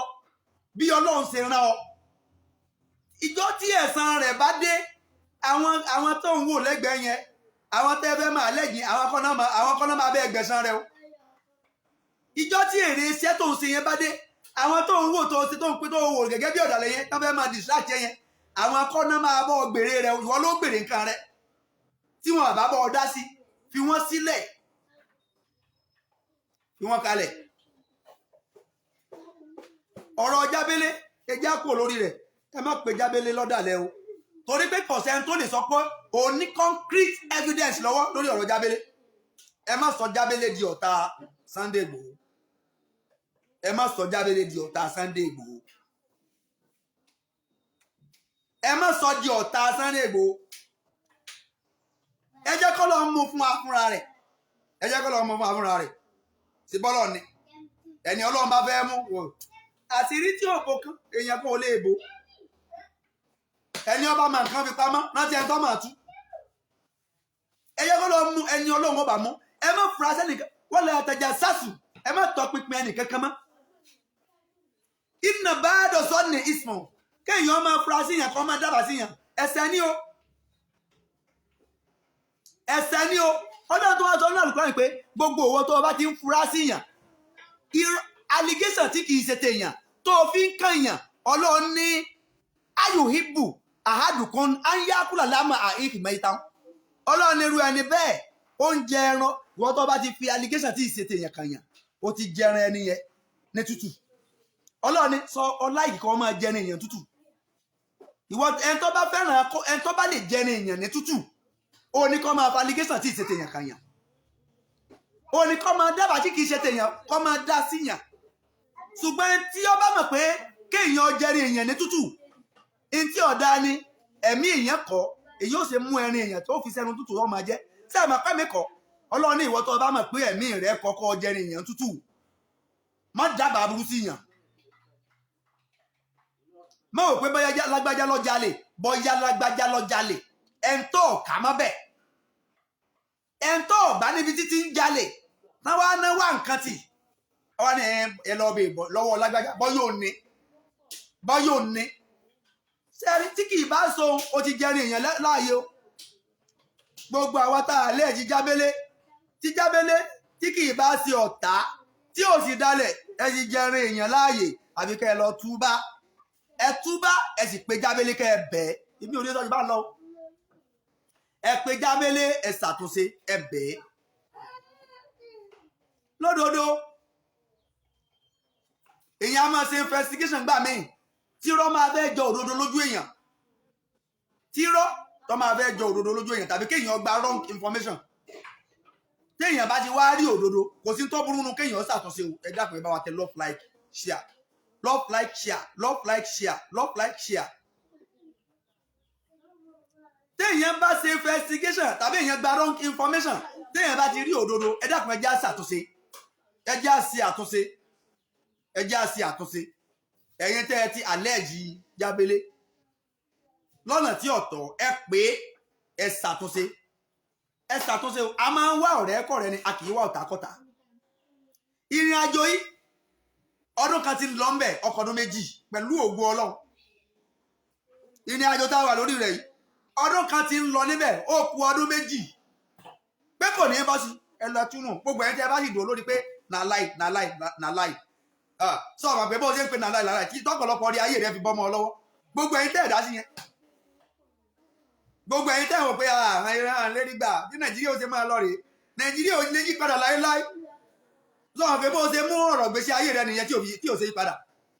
bí Ọlọ́run ṣe rán ọ ìjọ tí ẹ̀san rẹ̀ bá dé àwọn tó ń wò lẹ́gbẹ̀ẹ́ yẹn àwọn tẹ́ fẹ́ máa lẹ́yìn àwọn kan náà máa bẹ́ẹ̀ gbẹ̀san rẹ̀ o ìjọ tí èrè iṣẹ́ tó ń ṣe yẹn bá dé àwọn tó ń wò tó ń ṣe tó ń pín tó ń wò gẹ́gẹ́ bí ọ̀dàlẹ̀ yẹn tó fẹ́ máa distract yẹn àwọn kan náà máa bọ́ gbèrè rẹ̀ ìwọ ló gbèrè nǹkan rẹ̀ tí wọn bá bọ́ ọ dá sí fi wọ́n sílẹ̀ fi wọ́n kalẹ̀ ọ̀rọ̀ Jábélé ẹjẹ́ kò lórí rẹ̀ ẹ má pe Jábélé lọ́dàlẹ̀ o torí pé kọ̀sẹ́ni tó lè sọ pé o ní concrete evidence lọ́wọ́ lórí ọ̀rọ̀ Jábélé ẹ má sọ Jábélé di ọ̀tá Sunday Igboho ẹ má sọ Jábélé di ọ̀tá Sunday Igboho ẹ má sọ di ọ̀tá Sunday Igboho ẹ jẹ́ kó lọ mú fún wa fúnra rẹ̀ ẹ jẹ́ kó lọ mú fún wa fúnra rẹ̀ sí bọ́lọ̀ ni ẹni Ọlọ́run bá fẹ́ mú wò àṣírí tí òkò kan èèyàn kan ò lè bò ẹni ọba máa nǹkan fi pamọ́ rántí ẹni tó máa tú ẹ jẹ́ kó lọ mú ẹni Ọlọ́run ọba mú ẹ má fura sẹ́nìkan wọ́n lè àtẹ̀jà sásù ẹ má tọ́ pinpin ẹnì kankan mọ́ iná bá dọ̀sọ́ ní ismọ̀ kéèyàn máa fura síyàn kó máa dábàá síyàn ẹ̀ṣẹ̀ ni o ẹ̀ṣẹ̀ ni o ọdún tó wá sọ ní àlùkò rẹ̀ pé gbogbo owó tó o bá ti ń fura síyàn allegation tí kìí ṣe tèèyàn tó o fi ń kànyàn Ọlọ́run ní ayùhíbù àhádùkún áyákùlà lámà àìkì mẹ́tàn Ọlọ́run irú ẹni bẹ́ẹ̀ oúnjẹ ẹran ìwọ tó bá ti fi allegation tí ìṣe tèèyàn kànyàn o ti jẹran ẹni yẹn ní tútù Ọlọ́run ní sọ ọláìkì kan máa jẹran èèyàn tútù ìwọ ẹni tó bá fẹ́ràn ẹni tó bá lè jẹran èèyàn ní tútù ó ní kó máa fa allegation tí ìṣe tèèyàn kànyàn ó ní kó máa dábàá tí kìí ṣe tèèyàn kó máa dá síyàn ṣùgbọ́n tí ó bá mọ̀ pé kéèyàn jẹrin èèyàn ní tútù ní tí ọ̀dá ni ẹ̀mí èèyàn kọ́ èyí ó ṣe mú ẹrin èèyàn tó fi sẹ́nu tútù ó máa jẹ́ sí àmọ́ pẹ́ mi kọ́ Ọlọ́run ní ìwọ tó bá mọ̀ pé ẹ̀mí rẹ̀ kọ́kọ́ jẹrin èèyàn tútù má dábàá burú síyàn má wò pé bóyá lágbájá ló jalè bóyá lágbájá ló jalè ẹ̀ńtọ́ kà má bẹ̀ ẹ̀ńtọ́ bá níbi títí ń jalè náwó náwó nǹkan tì ọwọ́ ni ẹ lọ bẹ lọ́wọ́ lágbájá bọ́yọ̀ ní sẹ́rí tí kì í bá so o ti jẹrin èèyàn láàyè o gbogbo àwọn tá a lé Jábélé tí Jábélé tí kì í bá ṣe ọ̀tá tí ò sì dalẹ̀ ẹ ti jẹrin èèyàn láàyè àbí kẹ́ ẹ lọ túbá ẹ túbá ẹ sì pe Jábélé kẹ́ ẹ bẹ́ẹ̀ ibi òní sọ́jú bá lọ ẹ pe Jábélé ẹ ṣàtúnṣe ẹ bẹ́ẹ̀ lódodo èèyàn á máa ṣe investigation gbà míì tírọ́ máa fẹ́ jọ òdodo lójú èèyàn tírọ́ tó máa fẹ́ jọ òdodo lójú èèyàn tàbí kéèyàn gba wrong information téèyàn bá ti wá rí òdodo kò sí tó burú nu kéèyàn ṣàtúnṣe o ẹ dákun ẹ bá wa tẹ love like share love like share love like share love like share téèyàn bá ṣe investigation tàbí èèyàn gba wrong information téèyàn bá ti rí òdodo ẹ dákun ẹ já ṣàtúnṣe ẹ já ṣe àtúnṣe ẹ já ṣe àtúnṣe ẹ̀yin tẹ́ ẹ ti àlẹ́ẹ̀jì Jábélé lọ́nà tí ọ̀tọ̀ ẹ pé ẹ ṣàtúnṣe a máa ń wá ọ̀rẹ́ kọ̀rẹ́ ni a kì í wá ọ̀tàkọ̀tà ìrìn àjò yìí ọdún kan ti lọ ńbẹ̀ ọkọ̀ ọdún méjì pẹ̀lú ògo Ọlọ́run ìrìn àjò tá a wà lórí rẹ̀ yìí ọdún kan ti ń lọ níbẹ̀ ó kù ọdún méjì pé kò ní bọ́ sí ẹ lọ túnú gbogbo ẹni tí ẹ bá sì dùn lórí pé na lie sọ ma pé bó ṣe ń pe na lie tí tọ́pọ̀lọpọ̀ rí ayé rẹ fi bọ́mọ lọ́wọ́ gbogbo ẹ̀yin tẹ́ ẹ̀dá sí yẹn gbogbo ẹ̀yin tẹ́ ẹ̀ wọ̀ pé àwọn lérí gbà bí Nàìjíríà ó ṣe máa lọ rèé Nàìjíríà ò ní yí padà láéláé sọ ma pé bó ṣe mú ọ̀rọ̀ gbèsè ayé rẹ nìyẹn tí ò ṣe yí padà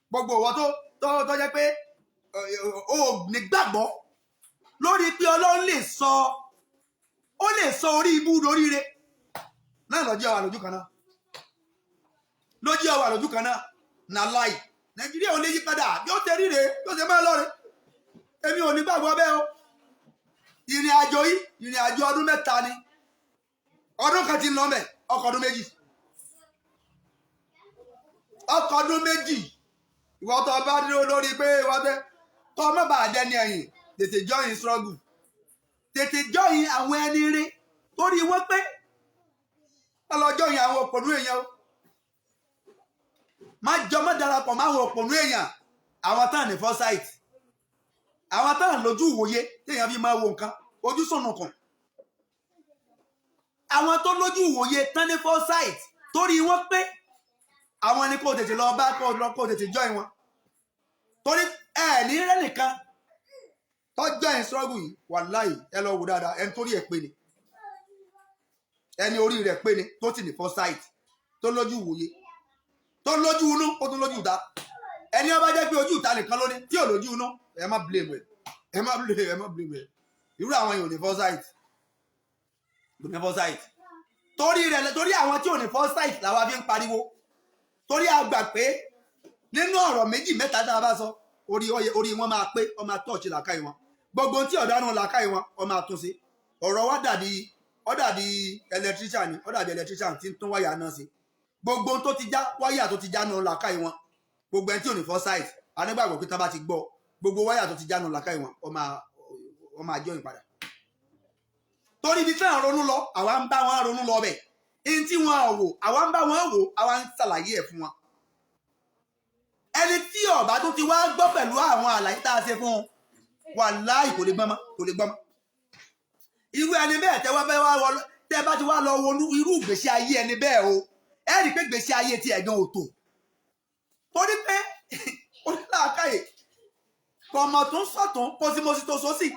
gbogbo ìwọ tó jẹ́ pé o nígbàgbọ́ lórí pé Ọlọ́run lè sọ orí ibú lóríire náà lọ́jọ́ wà lójú kan náà lójú ọwà lójú kan náà na láì Nàìjíríà ò lè yí padà bí ó tẹrí rèé bí ó ṣe máa lọrẹ èmi ò ní gbàgbọ́ bẹ́ẹ̀ o ìrìn àjò yìí ìrìn àjò ọdún mẹ́ta ni ọdún kan ti ń lọ mẹ́ ọkọ̀ ọdún méjì ìwọ tó bá dúró lórí pé ìwọ tẹ kọ́ ọmọ bàá dẹni ẹ̀yìn tètè join struggle tètè join àwọn ẹni rí torí wọ́n pé ọlọ́jọ́ yẹn àwọn òpònú èèyàn má darapọ̀ mọ́ àwọn òpònú èèyàn àwọn tán ní foresight àwọn tán lójú ìwòye téèyàn fi máa wo nǹkan ojú sùnnùkùn àwọn tó lójú ìwòye tán ní foresight torí wọ́n pé àwọn ni kò tètè lọ bá kò tètè join wọn torí ní rẹ́nìkan tó join struggle yìí wàláhì ẹ lọ wò dáadáa ẹni torí ẹ̀ pé ni ẹni orí rẹ̀ pé ni tó sì ní foresight tó lójú ìwòye tó lójú inú ó tún lójú ìta ẹni ọba jẹ́ pé ojú ìta nìkan lóní tí ò lójú inú ẹ má blame ẹ irú àwọn yìí ò ní foresight torí àwọn tí ò ní foresight làwa fi ń pariwo torí a gbà pé nínú ọ̀rọ̀ méjì mẹ́ta tá a bá sọ orí wọn máa pé ọmọ àtọ́ọ̀ṣì làákàyè wọn gbogbo tí ọ̀daràn làákàyè wọn ọmọ àtúnṣe ọ̀rọ̀ wa dàbí electrician ni ó dàbí electrician tí ń tún wáyà náà sí gbogbo tó ti já wáyà tó ti já náà làákàyè wọn gbogbo ẹni tí ò ní foresight anígbàgbọ́ pé tá bá ti gbọ́ gbogbo wáyà tó ti já náà làákàyè wọn ọmọ àjọ ìpadà torí ibi tí wọ́n ronú lọ àwa ń bá wọn ronú lọ bẹ̀ ẹni tí wọ́n wò àwa ń bá wọn wò àwa ń ṣàlàyé ẹ̀ fún wọn ẹni tí ọba tó ti wá gbọ́ pẹ̀lú àwọn àlàyé tá a ṣe fún un wàláhì kò lè gbọ́n mọ́ irú ẹni bẹ́ẹ̀ tẹ́ bá ti wá lọ wo irú ìgbésí ayé ẹni bẹ́ẹ̀ o ẹ rí i pé ìgbésí ayé ti ẹ̀gán ò tó torí pé onílàákàyè kọ̀mọ̀ tó ń sọ̀tún kòsímọ́sí tó sósì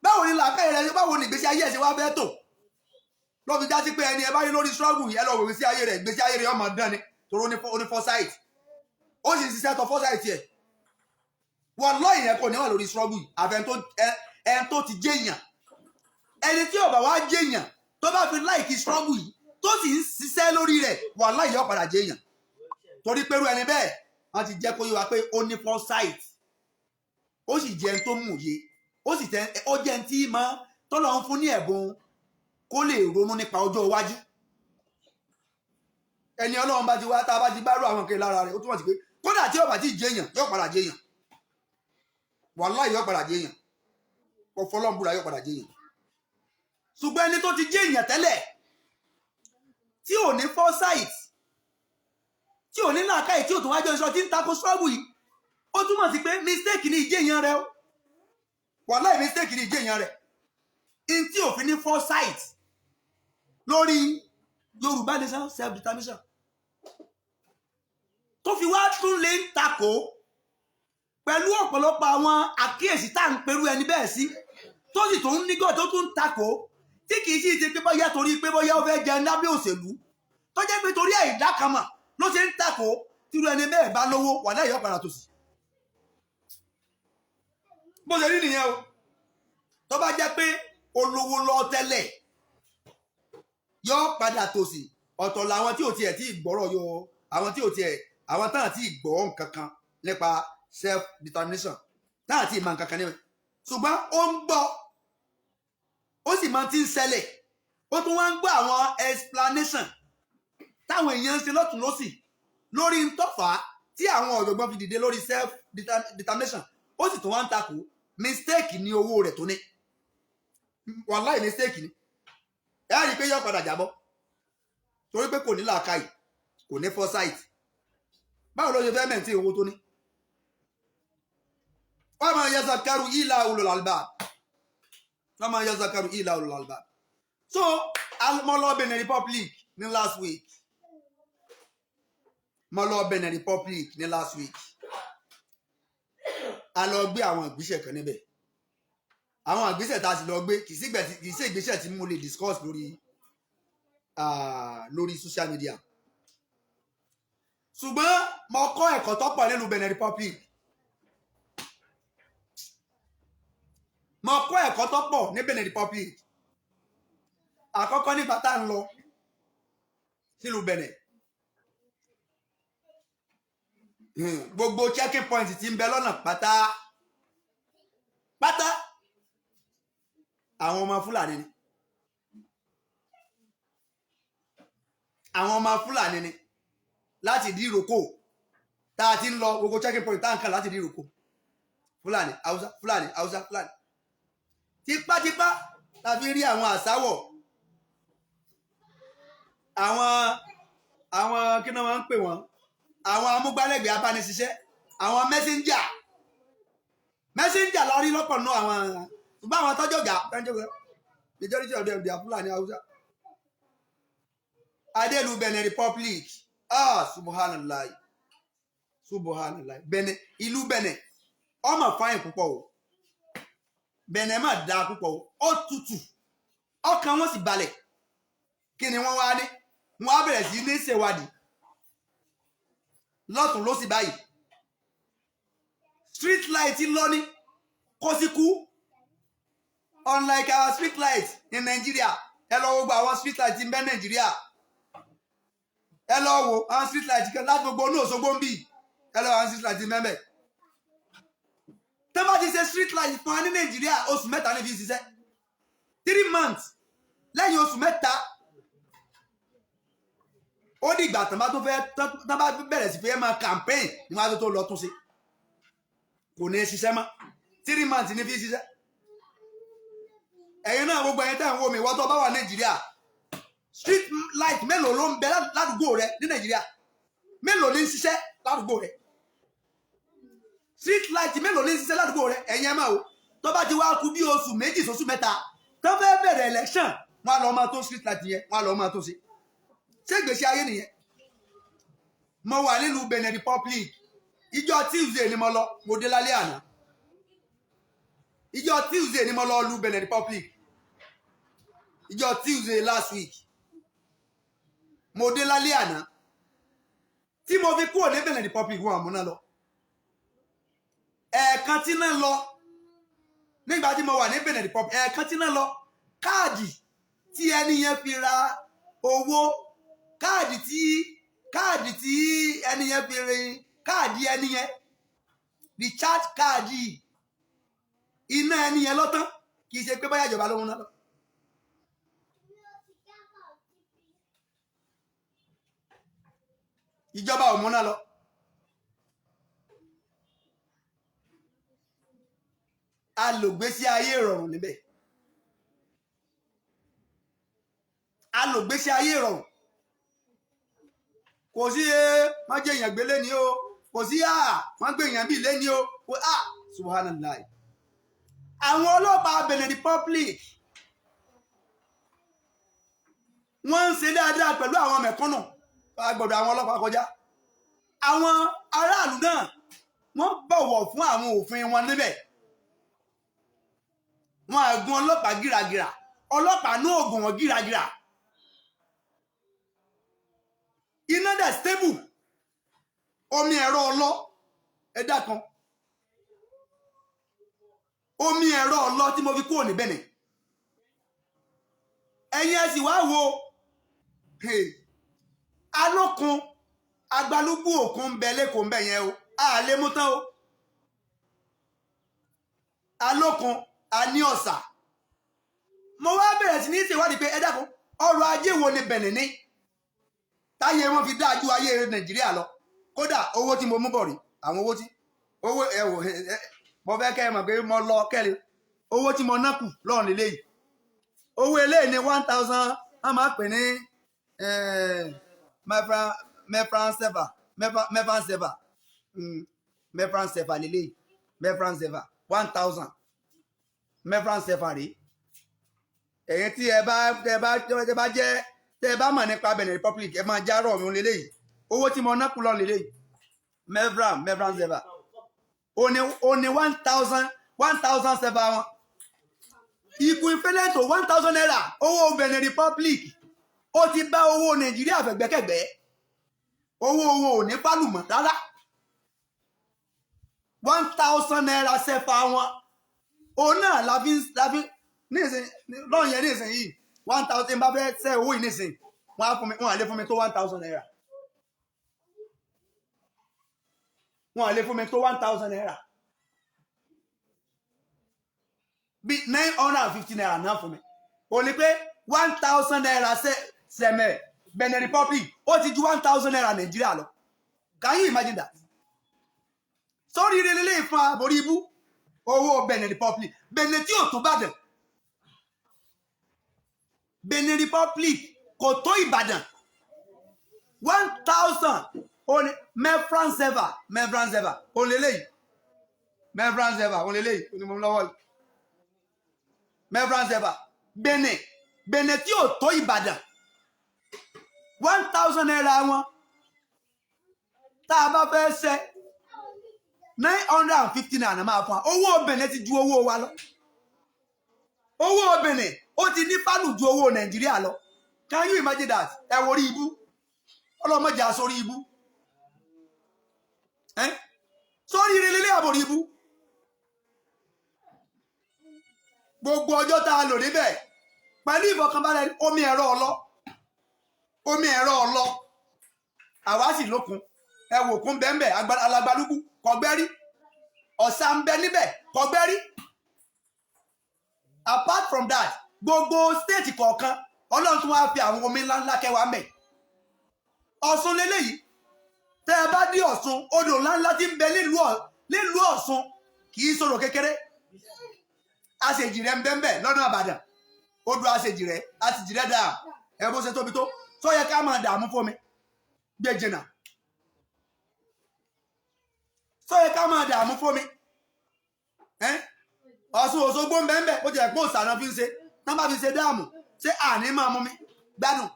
báwo ni làákàyè rẹ báwo ni ìgbésí ayé ẹ̀ ṣe wá fẹ́ tò ló fi já sí pé ẹni ẹ bá rí lórí struggle yìí ẹ lọ wò ìgbésí ayé rẹ ọmọ dán ni torí ó ní foresight ó sì ń ṣiṣẹ́ tó foresight ẹ̀ wọ́n lọ́yìn yẹn kò ní wà lórí struggle yìí àfẹn tó ti jẹ́yàn ẹni tí ó bá wá jẹ́yàn tó bá fi láìkí struggle yìí tó sì ń ṣiṣẹ́ lórí rẹ̀ wọ́n láì yọ padà jẹ́yàn torí pẹ̀lú ẹni bẹ́ẹ̀ wọ́n ti jẹ́ kó yé wa pé ó ní foresight ó sì jẹ́ ẹni tó mòye ó jẹ́ ẹni tí máa tọ́lọ́ ń fún ní ẹ̀bùn kó lè ronú nípa ọjọ́ iwájú ẹni ọlọ́run bá ti wá tá a bá ti bá rú àwọn kiri lára rẹ̀ ó túmọ̀ sí pé kódà tí ó bá ti jẹ́yàn yóò padà jẹ́yàn wàláhì yóò padà jẹ́yàn ọ̀fọlọ́mbùrà yóò padà jẹ́yàn ṣùgbọ́n ẹni tó ti jẹ́yàn tẹ́lẹ̀ tí ò ní foresight tí ò ní làákàyè tí ò tún wájọ́ iṣọ́ tí ń tako struggle yìí ó túmọ̀ sí pé mistake ni ìjẹ́yàn rẹ wàláhì mistake ni ìjẹ́yàn rẹ in tí ò fi ní foresight lórí Yorùbá nation self determination tó fi wá tún lè ń takò pẹ̀lú ọ̀pọ̀lọpọ̀ àwọn àkíyèsí tá à ń perú ẹni bẹ́ẹ̀ sí tó sì tó ń nígọ̀ tó tún ń takò tí kì í sì ṣe pé bóyá torí pé bóyá ó fẹ́ jẹ lábẹ́ òṣèlú tó jẹ́ pé torí àìdá kan mà ló ṣe ń takò tírú ẹni bẹ́ẹ̀ bá lówó wà láyé ọ̀padà tòsí bó ṣe rí nìyẹn o tó bá jẹ́ pé olówó lọ tẹ́lẹ̀ yọ padà tòsí ọ̀tọ̀ làwọn tí ò tiẹ̀ tí gbọ́rọ̀ yọ àwọn táwọn tí gbọ́ nǹkan kan nípa self determination táwọn tí ìmọ̀ nǹkan kan níbẹ̀ ṣùgbọ́n ó ń gbọ́ ó sì máa ti ń ṣẹlẹ̀ ó tún wá ń gbọ́ àwọn explanation táwọn èèyàn ń ṣe lọ́tún lọ́sì lórí ntọ́fà tí àwọn ọ̀jọ̀gbọ́n fi dìde lórí self determination ó sì tún wá ń takò mistake ní owó rẹ̀ tó ní wàláì mistake ni ẹ á rí i pé yọ padà jábọ́ torí pé kò ní làákàyè kò ní foresight báwo ló ṣe fẹ́ mẹ́ǹtì owó tó ní wọ́n máa yẹ zakaru ilà ulul albab wọ́n máa yẹ zakaru ilà ulul albab so mo lọ Benin Republic ní last week a lọ gbé àwọn ìgbésẹ̀ kan níbẹ̀ àwọn ìgbésẹ̀ tá a sì lọ gbé kì í ṣe ìgbésẹ̀ tí mo lè discuss lórí social media ṣùgbọ́n mo kọ́ ẹ̀kọ́ tó pọ̀ nínú Benin Republic mo kọ́ ẹ̀kọ́ tó pọ̀ ní Benin Republic àkọ́kọ́ nígbà tá à ń lọ sílùú Benin gbogbo checking point tí ń bẹ lọ́nà pátá àwọn ọmọ Fúlàní ni láti dí ìrókò tá a ti ń lọ gbogbo checking point tá à ń kà láti dí ìrókò Fúlàní Haúsá tipátipá tàbí rí àwọn àsáwọ̀ àwọn kí ni wọ́n ń pè wọ́n àwọn amúgbálẹ́gbẹ̀ẹ́ abániṣiṣẹ́ àwọn messenger lọ rí lọ́pọ̀ náà àwọn ṣùgbọ́n àwọn tọ́jọ́ gà majority of them they are Fulani Hausa adélu Benin Republic subhanallah Benin ìlú Benin ọmọ fáyìn púpọ̀ o Benin mà dáa púpọ̀ o ó tutù ọkàn wọn sì balẹ̀ kí ni wọ́n wá ní wọ́n á bẹ̀rẹ̀ sí ní ṣèwádìí lọ́tún ló sì báyìí street light lọ ní kó sí kú unlike our street light in Nigeria ẹ lọ wo gba àwọn street light ń bẹ Nigeria ẹ lọ wo àwọn street light kan láti gbogbo ní Òṣogbo ń bì ẹ lọ wo àwọn street light ń bẹ tẹ́ bá ti ṣe street light fún wa ní Nigeria oṣù mẹ́ta ní fi ṣiṣẹ́ 3 months lẹ́yìn oṣù mẹ́ta ó di ìgbà tán bá bẹ̀rẹ̀ sí fẹ́ máa campaign ní wọ́n tó lọ tún sí kò ní ṣiṣẹ́ mọ́ 3 months ní fi ṣiṣẹ́ ẹ̀yin náà gbogbo ẹ̀yin tẹ́ ń wò mí wọ́n tó bá wà Nàìjíríà street light mélòó ló ń bẹ ládùúgbò rẹ ní Nàìjíríà mélòó ní ṣiṣẹ́ ládùúgbò rẹ street light mélòó ní ṣiṣẹ́ ládùúgbò rẹ ẹ̀yin ẹ̀ máa wò tó bá ti wá kù bí oṣù méjì sóṣù mẹ́ta tó fẹ́ bẹ̀rẹ̀ election wọn á lọ máa tó street light yẹn wọn á lọ máa tó sí ṣé ìgbésí ayé nìyẹn mo wà nílùú Benin Republic ìjọ Tuesday ni mo lọ mo dé lálẹ́ àná ìjọ Tuesday ni mo lọ lu Benin Republic ìjọ Tuesday last week mo dé lálẹ́ àná tí mo fi kúrò ní Benin Republic wọn àmúná lọ ẹ̀ẹ̀kan tí náà lọ nígbà tí mo wà ní Benin Republic ẹ̀ẹ̀kan tí náà lọ káàdì tí ẹni yẹn fi ra owó káàdì tí ẹni yẹn fi rin káàdì ẹni yẹn recharge káàdì iná ẹni yẹn lọ́tán kì í ṣe pé báyà ìjọba lóhun náà lọ. ìjọba ò múná lọ. a lò gbésí ayé ìrọ̀rùn níbẹ̀. a lò gbésí ayé ìrọ̀rùn. kò sí wọ́n jẹ́ èèyàn gbélé ni o kò sí wọ́n gbé èèyàn bíi lé ni o subhanallah. àwọn ọlọ́pàá Benin Republic wọ́n ń ṣe dáadáa pẹ̀lú àwọn mẹ̀kúnnù gbọ́dọ̀ àwọn ọlọ́pàá kọjá. àwọn aráàlú náà wọ́n bọ̀wọ̀ fún àwọn òfin wọn níbẹ̀. wọn àgùn ọlọ́pàá gíragíra ọlọ́pàá náà ògùn wọn gíragíra. iná dẹ̀ stable omi ẹ̀rọ ọlọ́ ẹ̀dá kan omi ẹ̀rọ ọlọ́ tí mo fi kúrò ní Benin ẹ̀yin ẹ sì wá wo alókun agbalúgbú òkun ń bẹ lẹ́kọ̀ọ́ ń bẹ yẹn o a lè mú tán o alókun a ní ọ̀sà mo wá bẹ̀rẹ̀ sí ní ṣèwádìí pé ẹ̀dá kan ọrọ̀ ajé wo ni Benin ní táyé wọn fi dájú ayé Nàìjíríà lọ kódà owó tí mo mú bọ̀ rí àwọn owó ẹwò mo fẹ́ kẹ́ ẹ mọ̀ pé mo lọ kẹ́lẹ̀ owó tí mo ná kù lọ́rùn lélẹ́yìí owó eléyìí ní 1000 wọ́n máa pè ní mefran sefa lélẹ́yìí mefran sefa 1000 mefran sefa rí ẹ̀yin tí ẹ bá mọ̀ nípa Benin Republic ẹ máa járọ̀ mi lélẹ́yìí owó tí mo ná kù lọ́rùn lélẹ́yìí mefran sefa ó ní 1000 sefa wọn equivalent to 1000 naira owó Benin Republic ó ti bá owó Nàìjíríà fẹ̀gbẹ́kẹ̀gbẹ́ owó ò ní pálùmọ̀ rárá 1000 naira sefa wọn òun náà láfi lọ́yìn yẹn nísìn yìí 1000 bá fẹ́ ṣe owó yìí nísìn wọ́n á lè fún mi tó 1000 naira wọ́n á lè fún mi tó 1000 naira bí 950 naira náà fún mi ò ní pé 1000 naira sẹ̀mẹ̀ Benin Republic ó ti ju 1000 naira Nàìjíríà lọ can you imagine that sórí ilé ìfún àbórí ibú owó Benin Republic Benin tí ò tó Ìbàdàn Benin Republic kò tó Ìbàdàn 1,000 only Mefranzeva onleleyi Mefranzeva onleleyi onímọ̀lọ́wọ́ Mefranzeva Benin tí ò tó Ìbàdàn 1,000 naira wọn tá a bá fẹ́ ṣe 950 naira máa fún wa owó Benin ti ju owó wa lọ owó Benin ó ti ní fálù ju owó Nàìjíríà lọ. Can you imagine that? Ẹ wo orí ibú ọlọ́mọdé àsórí ibú sórí ìrìnlẹ̀ àbòrí ibú gbogbo ọjọ́ tá a lò níbẹ̀ pẹ̀lú ìfọkànbalẹ̀ omi ẹ̀rọ ọlọ́ àwa sì lókun ẹ wò kún bẹ́ẹ̀ alagbalúgbú kọgbẹ́rí ọ̀sà ń bẹ níbẹ̀ kọgbẹ́rí. Apart from that gbogbo state kọ̀ọ̀kan Ọlọ́run tún wá fi àwọn omi ńláńlá kẹwàá mẹ́. Ọ̀ṣun lélẹ́yìí tẹ́ ẹ bá dé Ọ̀ṣun odò ńláńlá tí ń bẹ nílùú Ọ̀ṣun kì í sọ̀rọ̀ kékeré. Àṣejìrẹ́ ń bẹ́ẹ̀ lọ́nà Ìbàdàn odò àṣejìrẹ́ àṣejìrẹ́ dà ẹ bó ṣe tóbi tó sọ yẹ ká máa dààmú fún mi gbé jìnnà sọ yẹ ká máa dààmú fún mi Ọ̀ṣun Òṣogbo ń bẹ́ẹ̀ ó jẹ́ pé òsànà fi ń ṣe tán bá fi ṣe dáàmú ṣé àní máa mú mi gbádùn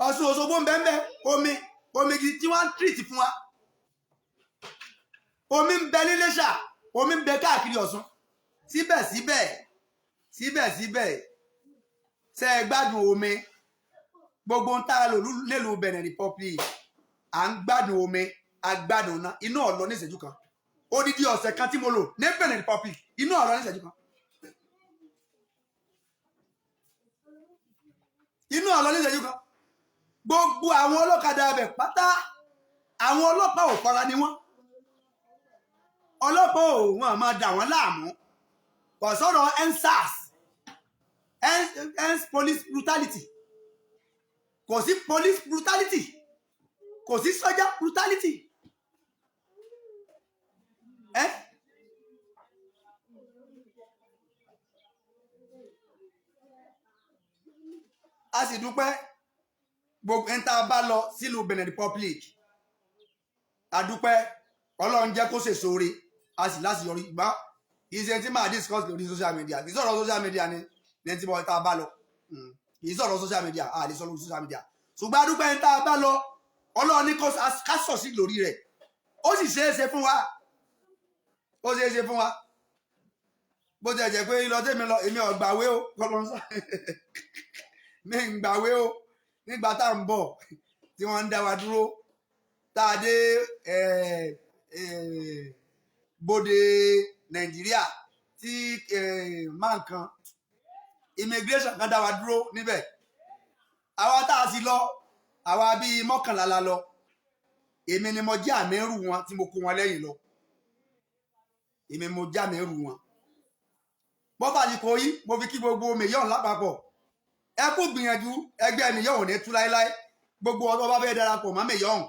Ọ̀ṣun Òṣogbo ń bẹ́ẹ̀ omi tí wọ́n ń tírìtì fún wa omi ń bẹ níléṣà omi ń bẹ káàkiri Ọ̀ṣun síbẹ̀síbẹ̀ ṣe é gbádùn omi gbogbo ń tá a lò nílùú Benin Republic à ń gbádùn omi agbádùn náà iná ọ̀lọ́ ní ìṣẹ́jú kan odidi ọ̀sẹ̀ kan tí mo lò ní Benin Republic iná ọ̀lọ́ ní ìṣẹ́jú kan iná ọ̀lọ́ ní ìṣẹ́jú kan gbogbo àwọn ọlọ́kadà abẹ̀ pátá àwọn ọlọ́pàá ò fara ni wọ́n ọlọ́pàá ò wọ́n máa dà wọ́n láàmú kò sọ̀rọ̀ EndSARS end police brutality kò sí police brutality kò sí soldier brutality a sì dúpẹ́ gbogbo ẹni tá a bá lọ sílùú Benin Republic a dúpẹ́ Ọlọ́run jẹ́ kó ṣèso ore a sì láṣeyọrí gbá iṣẹ́ tí máa discuss lórí social media kì í sọ̀rọ̀ social media ni ẹni tí mo tá a bá lọ kì í sọ̀rọ̀ social media a lè sọ lórí social media ṣùgbọ́n a dúpẹ́ ẹni tá a bá lọ Ọlọ́run ní ká sọ̀ sí lórí rẹ̀ ó sì ṣeé ṣe fún wa bó ti jẹ́ pé lọ tẹ́mi lọ èmi ò gbàwé o kọlọ́nsá mi ń gbàwé o nígbà tá à ń bọ̀ tí wọ́n ń dá wa dúró tá a dé bòde Nàìjíríà tí máa kan immigration kan dá wa dúró níbẹ̀ àwa tá a sì lọ àwa bíi 11 la lọ èmi ni mo jẹ́ àmẹ́rù wọn tí mo kó wọn lẹ́yìn lọ èmi mo jẹ́ àmẹ́rù wọn bọ́bá yìí kò yí mo fi kí gbogbo mèyàn lápapọ̀ ẹ kú gbìyànjú ẹgbẹ́ mèyàn ò ní tú láéláé gbogbo ọdún bá fẹ́ darapọ̀ mọ́ mèyàn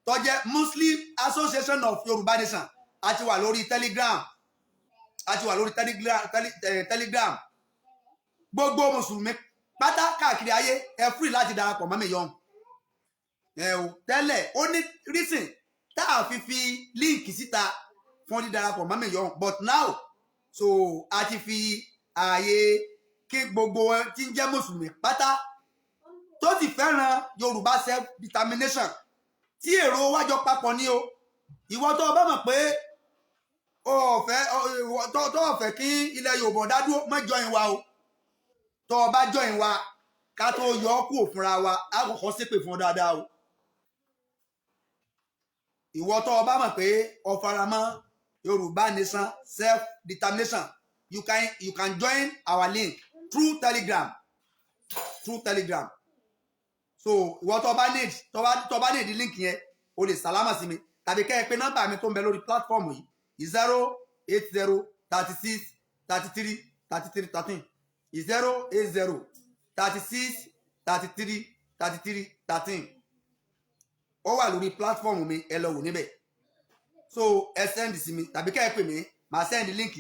tó jẹ́ Muslim Association of Yorùbá Nation àti wà lórí Telegram gbogbo mùsùlùmí pátá káàkiri ayé ẹ free láti darapọ̀ mọ́ mèyàn tẹ́lẹ̀ ó ní reason tá a fi líǹkì síta fún dídarapọ̀ mọ́ mèyàn but now so a ti fi ààyè kí gbogbo tí ń jẹ́ mùsùlùmí pátá tó sì fẹ́ràn Yorùbá self determination tí èrò wájọ papọ̀ ní o ìwọ tó bá mọ̀ pé tó fẹ́ kí ilẹ̀ Yorùbá dádúró má join wa o tó bá join wa ká tó yọ ọ́ kú òfúnra wa á kọ́kọ́ ṣépè fún ọ dáadáa o ìwọ tó bá mọ̀ pé o faramọ́ Yorùbá Nation self determination you can join our link through Telegram so ìwọ tó bá need link yẹn o lè sàlámà sí mi tàbí kẹ́ ẹ pé nọ́mbà mi tó ń bẹ lórí platform yìí 080 36 33 33 13 080 36 33 33 13 ó wà lórí platform mi ẹ lọ wò níbẹ̀ so ẹ send sí mi tàbí kẹ́ ẹ pè mí màá send link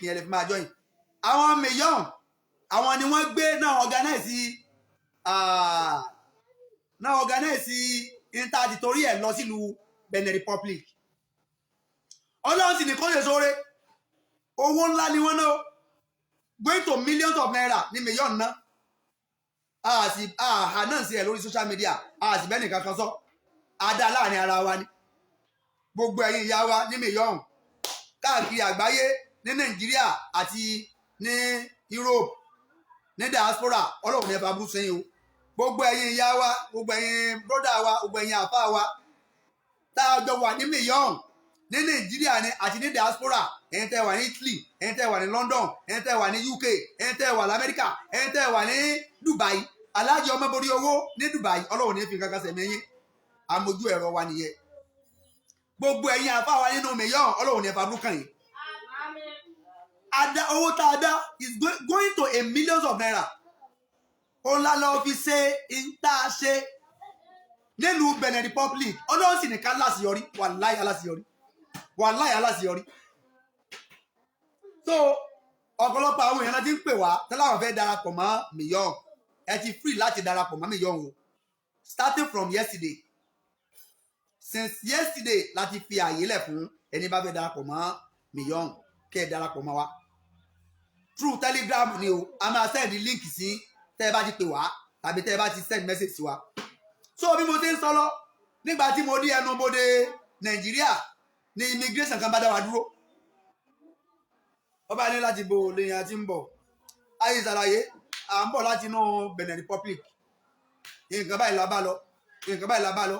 yẹn lè fi máa join àwọn mèyàn àwọn ni wọ́n gbé náà organize inter torí ẹ̀ lọ sílùú Benin Republic. Ọlọ́run sì ní kó lè sóore owó ńlá ni wọ́n ná going to millions of naira ní mílíọ̀nù ná náà sí ẹ̀ lórí social media àti bẹ́ẹ̀ nìkan kan sọ adá láàrin ara wa ni gbogbo ẹ̀yin ìyá wa ní mílíọ̀nù káàkiri àgbáyé ní Nàìjíríà àti ní Europe ní diaspora Ọlọ́run ẹ̀fà burú sẹ́yìn o gbogbo ẹ̀yin ìyá wa gbogbo ẹ̀yin broda wa gbogbo ẹ̀yin àfá wa tá a jọ wà ní mílíọ̀nù ní Nàìjíríà ni àti ní diaspora ẹ̀yin tẹ́ wà ní Italy ẹ̀yin tẹ́ wà ní London ẹ̀yin tẹ́ wà ní UK ẹ̀yin tẹ́ wà ní Amẹ́ríkà ẹ̀yin tẹ́ wà ní Dubai alájọ ọmọ borí owó ní Dubai Ọlọ́run ní fi kankan sẹ̀mí yín àmójú ẹ̀rọ wa nìyẹn gbogbo ẹ̀yin àfá wa nínú mílíọ̀nù Ọlọ́run ní ẹ̀fà burúkàn yìí owó tá a dá is going to a millions of naira ó ńlá lọ́ọ́ fi ṣe ìta ṣe nílùú Benin Republic Ọlọ́run sì nìkan láṣeyọrí wàláì aláṣeyọrí so ọ̀pọ̀lọpọ̀ àwọn èèyàn ti ń pè wá tẹ́láwọn fẹ́ darapọ̀ mọ́ mílíọ̀nù ẹ ti free láti darapọ̀ mọ́ mílíọ̀nù o starting from yesterday since yesterday láti fi àyè lẹ̀ fún ẹni bá fẹ́ darapọ̀ mọ́ mílíọ̀nù kẹ́ ẹ darapọ̀ mọ́ wa through Telegram ni o a máa send link sí tẹ́ ẹ bá ti pè wá tàbí tẹ́ ẹ bá ti send message sí wa so bí mo ti ń sọ lọ nígbà tí mo dé ẹnu bodè Nàìjíríà ní immigration kan bá dá wa dúró ọba ní láti bo lèyìn àti ń bọ̀ ayé ìsàlàyé à ń bọ̀ láti inú Benin Republic nǹkan báyìí la bá lọ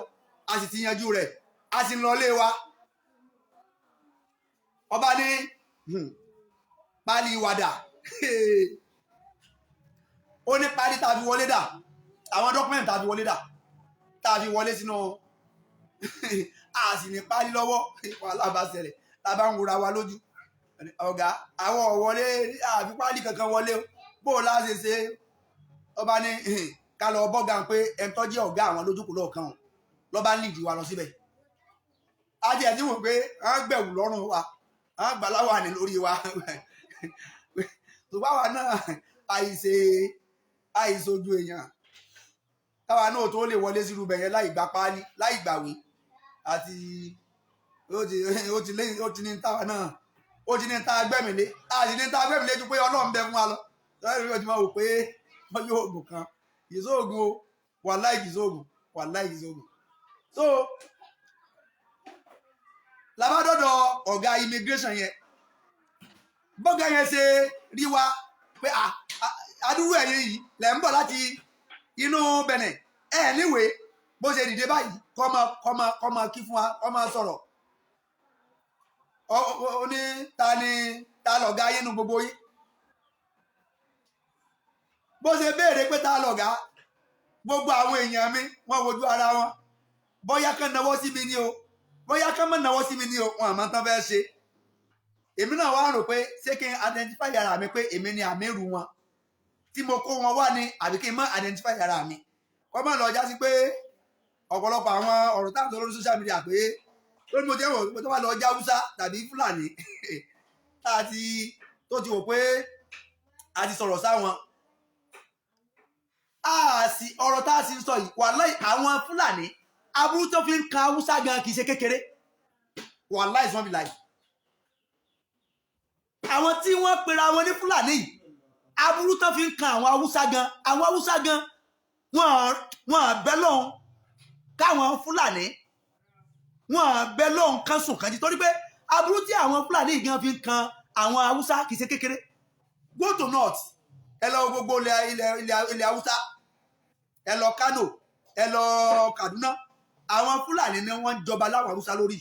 a sì ti yanjú rẹ̀ a sì ń lọ lé wa ọba ní pálí ìwàdà ó ní pálí tàbí wọlé dà àwọn dọ́kúmẹ̀ntì tàbí wọlé dà tàbí wọlé sínú a sì ní pálí lọ́wọ́ wàhálà bá ṣẹlẹ̀ tàbá ń wura wa lójú ọ̀gá àwọn ọ̀wọ́lé àfi pálí kankan wọlé bó o láṣẹ ṣe ọba ní ká lọ bọ́gà pé ẹni tó jẹ́ ọ̀gá àwọn lójúkù lọ́ọ̀kan lọ́ba nídìí wa lọ síbẹ̀ a jẹ́ ẹ̀dínwó pé à ń gbẹ̀wù lọ́rùn wa à ń gbàláwà ní lórí wa ṣùgbọ́n àwa náà àìṣojú èèyàn káwa náà tó lè wọlé sírú bẹ̀yẹn láì gbà páálí láì gbàwé àti ó ti ní táwa náà ó ti ní ta gbẹ̀mílé àti ní ta gbẹ̀mílé ju pé Ọlọ́run bẹ fún wa lọ lọ́wọ́ ìrìn òjò máa wò pé wọ́n yóò oògùn kan ìṣòògùn o wàláì ìṣòògùn so labádọ́dọ̀ ọ̀gá immigration yẹn bọ́gá yẹn ṣe rí wa pé àdúrú ẹ̀yìn yìí lẹ̀ ń bọ̀ láti inú Benin níwèé bó ṣe dìde báyìí kọ́mọ kí fún wa kọ́mọ sọ̀rọ̀ ó ní ta lọ̀gá yín nu gbogbo yín bó ṣe béèrè pé ta lọ̀gá gbogbo àwọn èèyàn mi wọ́n wojú ara wọn bóyá kán náwó sí mi ní o bóyá kán mọ̀ náwó sí mi ní o wọn àmọ́ tán fẹ́ ṣe èmi náà wá rò pé ṣé kí n identify ara mi pé èmi ni àmírù wọn tí mo kó wọn wá ní àbí kí n má identify ara mi kọ́ mọ̀ lọ já sí pé ọ̀pọ̀lọpọ̀ àwọn ọ̀rọ̀ táwọn tó lórí social media pé lórí mo jẹ́ wò pé tó bá lọ já Hausa tàbí Fúlàní tó ti wò pé a ti sọ̀rọ̀ sáwọn ọ̀rọ̀ tá a sì ń sọ yìí wàláì àwọn Fúlàní aburú tó fi ń kan Hausa gan kì í ṣe kékeré wàláì sọ́n bí láì àwọn tí wọ́n pera wọn ní Fúlàní yìí aburú tó fi ń kan àwọn Hausa gan wọ́n bẹ́ lóhun káwọn Fúlàní wọ́n bẹ́ lóhun kan sùn kan jí torí pé aburú tí àwọn Fúlàní yìí gan fi ń kan àwọn Hausa kì í ṣe kékeré go to north ẹ lọ gbogbo ilẹ̀ Hausa ẹ lọ Kano ẹ lọ Kaduna àwọn Fúlàní ni wọ́n jọba láwọn Hausa lórí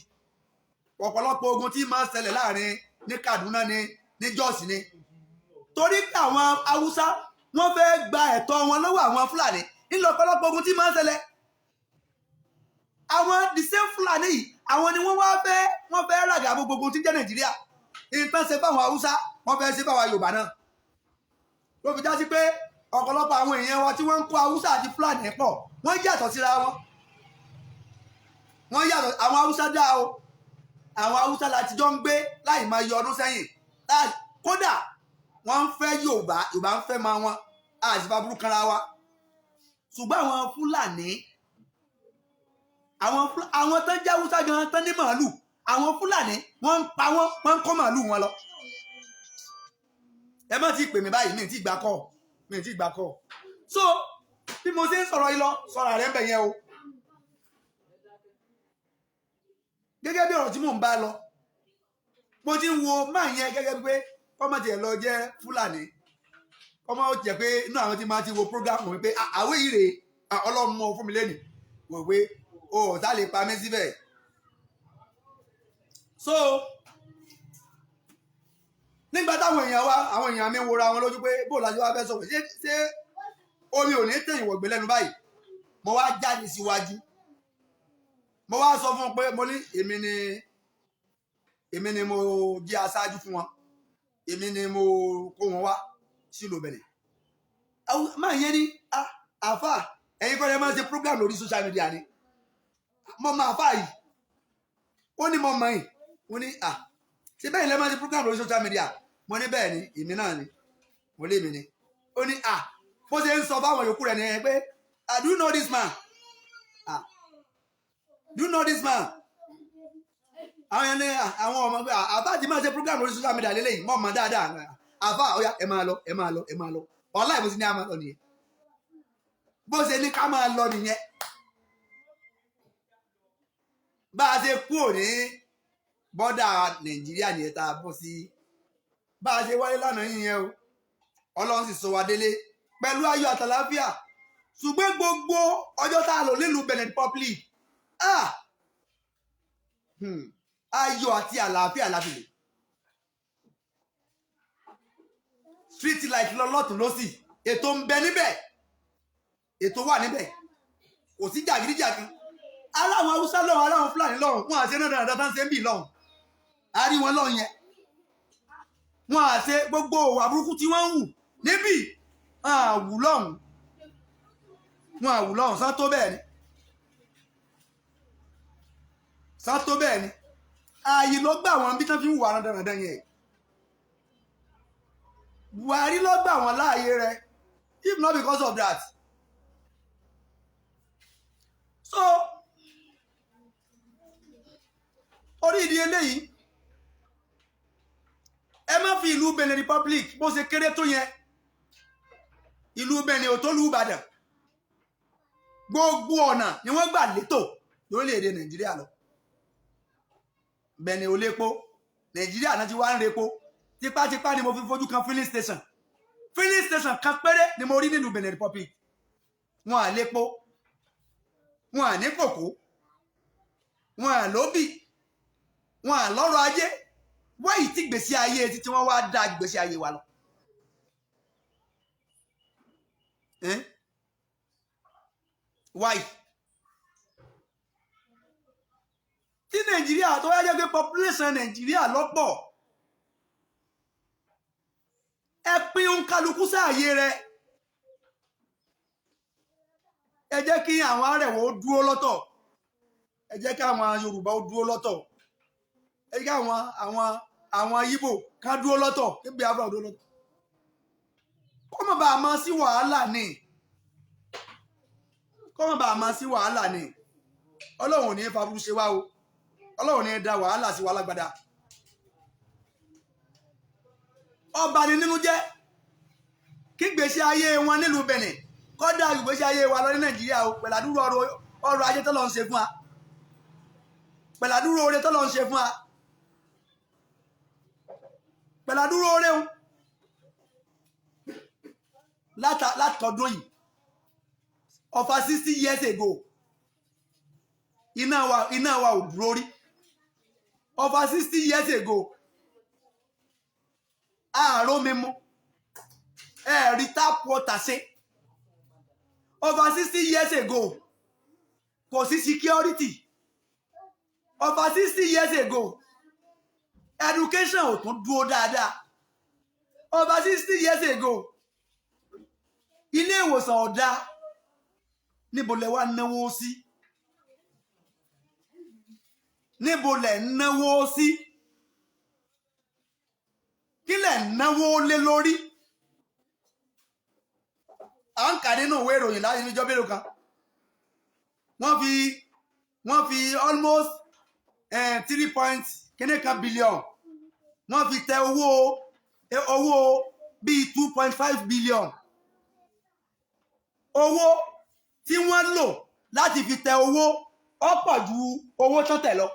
ọ̀pọ̀lọpọ̀ ogun tí máa ń ṣẹlẹ̀ láàrin ní Kaduna ní Jos ni torí pé àwọn Hausa wọ́n fẹ́ gba ẹ̀tọ́ wọn lọ́wọ́ àwọn Fúlàní nílò ọ̀pọ̀lọpọ̀ ogun tí máa ń ṣẹlẹ̀ àwọn the same Fúlàní yìí àwọn ni wọ́n fẹ́ ràgà gbogbo ogun tí jẹ́ Nàìjíríà ìtàn ṣe fáwọn Hausa wọ́n fẹ́ ṣe fáwọn Yorùbá náà ló fi já sí pé ọ̀pọ̀lọpọ̀ àwọn èèyàn wa tí wọ́n ń kó Hausa àti Fúlàní pọ̀ wọ́n yàtọ̀ síra wọn wọ́n yàtọ̀ àwọn Hausa dá o àwọn Hausa láti jọ ń gbé láì máa yọ ọdún sẹ́yìn kódà wọ́n ń fẹ́ Yorùbá Yorùbá ń fẹ́ máa wọn àti bá burúkú ara wa ṣùgbọ́n àwọn Fúlàní àwọn tán jẹ́ Haúsá gan tán ní màálù àwọn Fúlàní wọ́n ń pa wọ́n ń kó màálù wọn lọ. Ẹ má ti pè mí báyìí mi ti gbà kọ́ so bí mo ṣe ń sọ̀rọ̀ yìí lọ sọ̀rọ̀ rẹ̀ ń bẹ̀ yẹn o gẹ́gẹ́ bí ọ̀rọ̀ tí mò ń bá lọ mo ti ń wo máa yẹn gẹ́gẹ́ pé kọ́mọ tiẹ̀ lọ jẹ́ Fúlàní kọ́mọ jẹ́ pé inú àwọn tí máa ti wo prógámù mi pé àwé yìí rèé Ọlọ́run mọ́ fún mi lẹ́nu wò pé o ò sá lè pa mí síbẹ̀ so nígbà táwọn èèyàn mi wora wọn lójú pé bó lájú wá fẹ́ sọ̀rọ̀ ṣé omi ò ní tẹ̀yìn wọ̀gbẹ́ lẹ́nu báyìí mo wá jáde síwájú mo wá sọ fún un pé mo ní èmi ni mo jẹ́ aṣáájú fún wọn èmi ni mo kó wọn wá sílùú Benin máa yẹn ní àfà ẹ̀yin kọ́ ẹ máa ń ṣe program lórí social media ni mo máa fà yìí ó ní mo mọ̀ yìí mo ní ṣe bẹ́ẹ̀ lẹ́ máa ń ṣe program lórí social media mo ní bẹ́ẹ̀ ni èmi náà ni mo lé mi ni ó ní bó ṣe ń sọ fáwọn yòókù rẹ̀ nìyẹn pé do you know this man do you know this man àwọn yẹn ní àwọn ọmọ pé àfà ti máa ṣe program lórí social media lélẹ́yìn mọ́ ọmọ dáadáa àfà ọ̀yà ẹ máa lọ ọ̀la ìbò sí ní a máa lọ nìyẹn bó ṣe ní ká máa lọ nìyẹn bá a ṣe kúrò ní bọ́dà Nàìjíríà nìyẹn tá a bọ́ sí bá a ṣe wáyé lánàá yìnyẹn o Ọlọ́run sì sọ wa délé pẹ̀lú ayọ̀ àtàláfíà ṣùgbọ́n gbogbo ọjọ́ tá a lò nílùú Benin Republic ayọ̀ àti àlàáfíà láti lè street light lọ lọ́tún lọ́sì ètò ń bẹ níbẹ̀ ètò wà níbẹ̀ kò sí jàgídíjàgan aláwọn Haúsá lọ́hùn aláwọn Fúlàní lọ́hùn wọn àṣẹ náà dáadáa tán ṣe ń bì lọ́hùn a rí wọn lọ́hùn yẹn wọn àṣẹ gbogbo òwà burúkú tí wọ́n ń hù níbì àwù lọ́hùn sán tó bẹ́ẹ̀ ni ààyè ló gbà wọn bí tán fi ń wà dandan yẹn Buhari ló gbà wọn láàyè rẹ̀ if not because of that so orí ìdí eléyìí ẹ má fi ìlú Benin Republic bó ṣe kéré tó yẹn ìlú Benin ò tó lù Ìbàdàn gbogbo ọ̀nà ni wọ́n gbà létò lórílẹ̀-èdè Nàìjíríà lọ Benin ò lépo Nàìjíríà náà ti wá ń repo tipátipá ni mo fi fojú kan filling station kan péré ni mo rí nílùú Benin Republic wọn à lépo wọn à ní kòkó wọn à lóbì wọn à lọ́rọ̀ ajé wáyì tí gbèsè ayé títí wọ́n wá dá gbèsè ayé wa lọ. Wáyì tí Nàìjíríà tó wáyé pé population Nàìjíríà lọ́pọ̀ ẹ pín ń kálukú sáàyè rẹ̀ ẹ jẹ́ kí àwọn Arẹwà ó dúró lọ́tọ̀ ẹ jẹ́ kí àwọn Yorùbá ó dúró lọ́tọ̀ ẹ jẹ́ kí àwọn Ìgbò ká dúró lọ́tọ̀ kí Biafra ó dúró lọ́tọ̀ kó má bàa máa sí wàhálà ni Ọlọ́run ò ní fa burú ṣe wá o Ọlọ́run ní da wàhálà sí wa lágbádá ọba ni nínú jẹ́ kí gbèsè ayé wọn nílùú Benin kọ́dà ìgbésí ayé wa lọ ní Nàìjíríà o pẹ̀ládúró ọrọ̀ ajé tó lọ ń ṣe fún wa pẹ̀ládúró oore tó lọ ń ṣe fún wa pẹ̀ládúró oore o látọdún yìí over 60 years ago iná wa ò dúró rí over 60 years ago àárò mímú ẹ̀rí tap water ṣe over 60 years ago kò sí security over 60 years ago education ò tún dúró dáadáa over 60 years ago ilé ìwòsàn ọ̀dá níbo lẹ wá náwó sí níbo lẹ náwó sí kí lẹ̀ náwó lé lórí à ń kà nínú ìwé ìròyìn láti níjọ́ mélòó kan wọ́n fi almost 3 billion wọ́n fi tẹ owó bíi 2.5 billion owó tí wọ́n lò láti fi tẹ owó ọ̀pọ̀ ju owó tó tẹ̀ lọ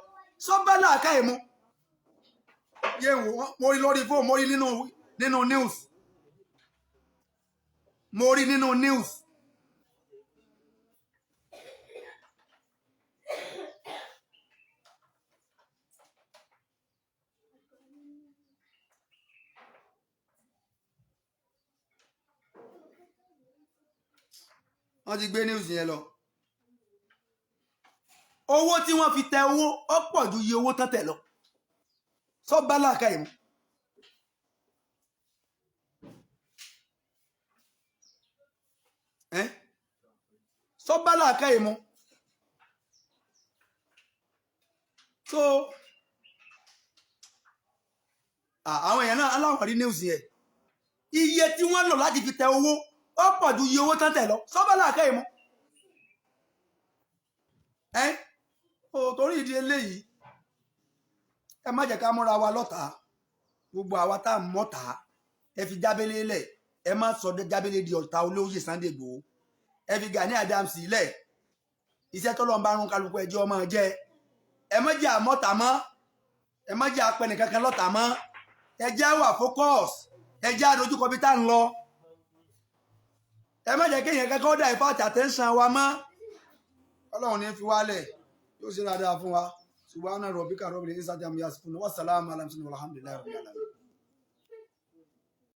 sọ́bẹ́lá àkáyèmú yé mo rí lórí fóònù mo rí nínú news mo rí nínú news wọ́n ti gbé news yẹn lọ owó tí wọ́n fi tẹ owó ọ̀pọ̀ ju iye owó tán tẹ̀ lọ sọ́bẹ́lá àkáyèmú. Sọ́bálà káyè mọ́ so àwọn èèyàn náà aláwọ̀ rí news yẹn iye tí wọ́n lò láti fi tẹ owó ó pọ̀ ju iye owó tán tẹ̀ lọ sọ́bálà káyè mọ́ torí ìdí eléyìí ẹ má jẹ́ ká múra wa lọ́tàá gbogbo àwa tá à ń mọ́tàá ẹ fi jábélé lẹ̀ ẹ má sọ jábélé di ọ̀tá olóyè Sunday Igboho ẹ fi Gani Adams sílẹ̀ iṣẹ́ tó lọ́n bá rún kálukú ẹjọ́ ọmọ jẹ́ ẹ má jẹ́ àmọ́ta mọ́ ẹ má jẹ́ apẹnì kankan lọ́ta mọ́ ẹ jẹ́ wà focus ẹ jẹ́ àdójúkọ bí tá à ń lọ ẹ má jẹ́ kéèyàn kankan dà ìfọ́ àtẹ̀tẹ̀ǹsán wa mọ́ Ọlọ́run ní fi wálẹ̀ yóò ṣe dáadáa fún wa subhana rabbika rabbil izzati amma yasifun wa salamun ala al mursalin walhamdulillahi rabbil alamin.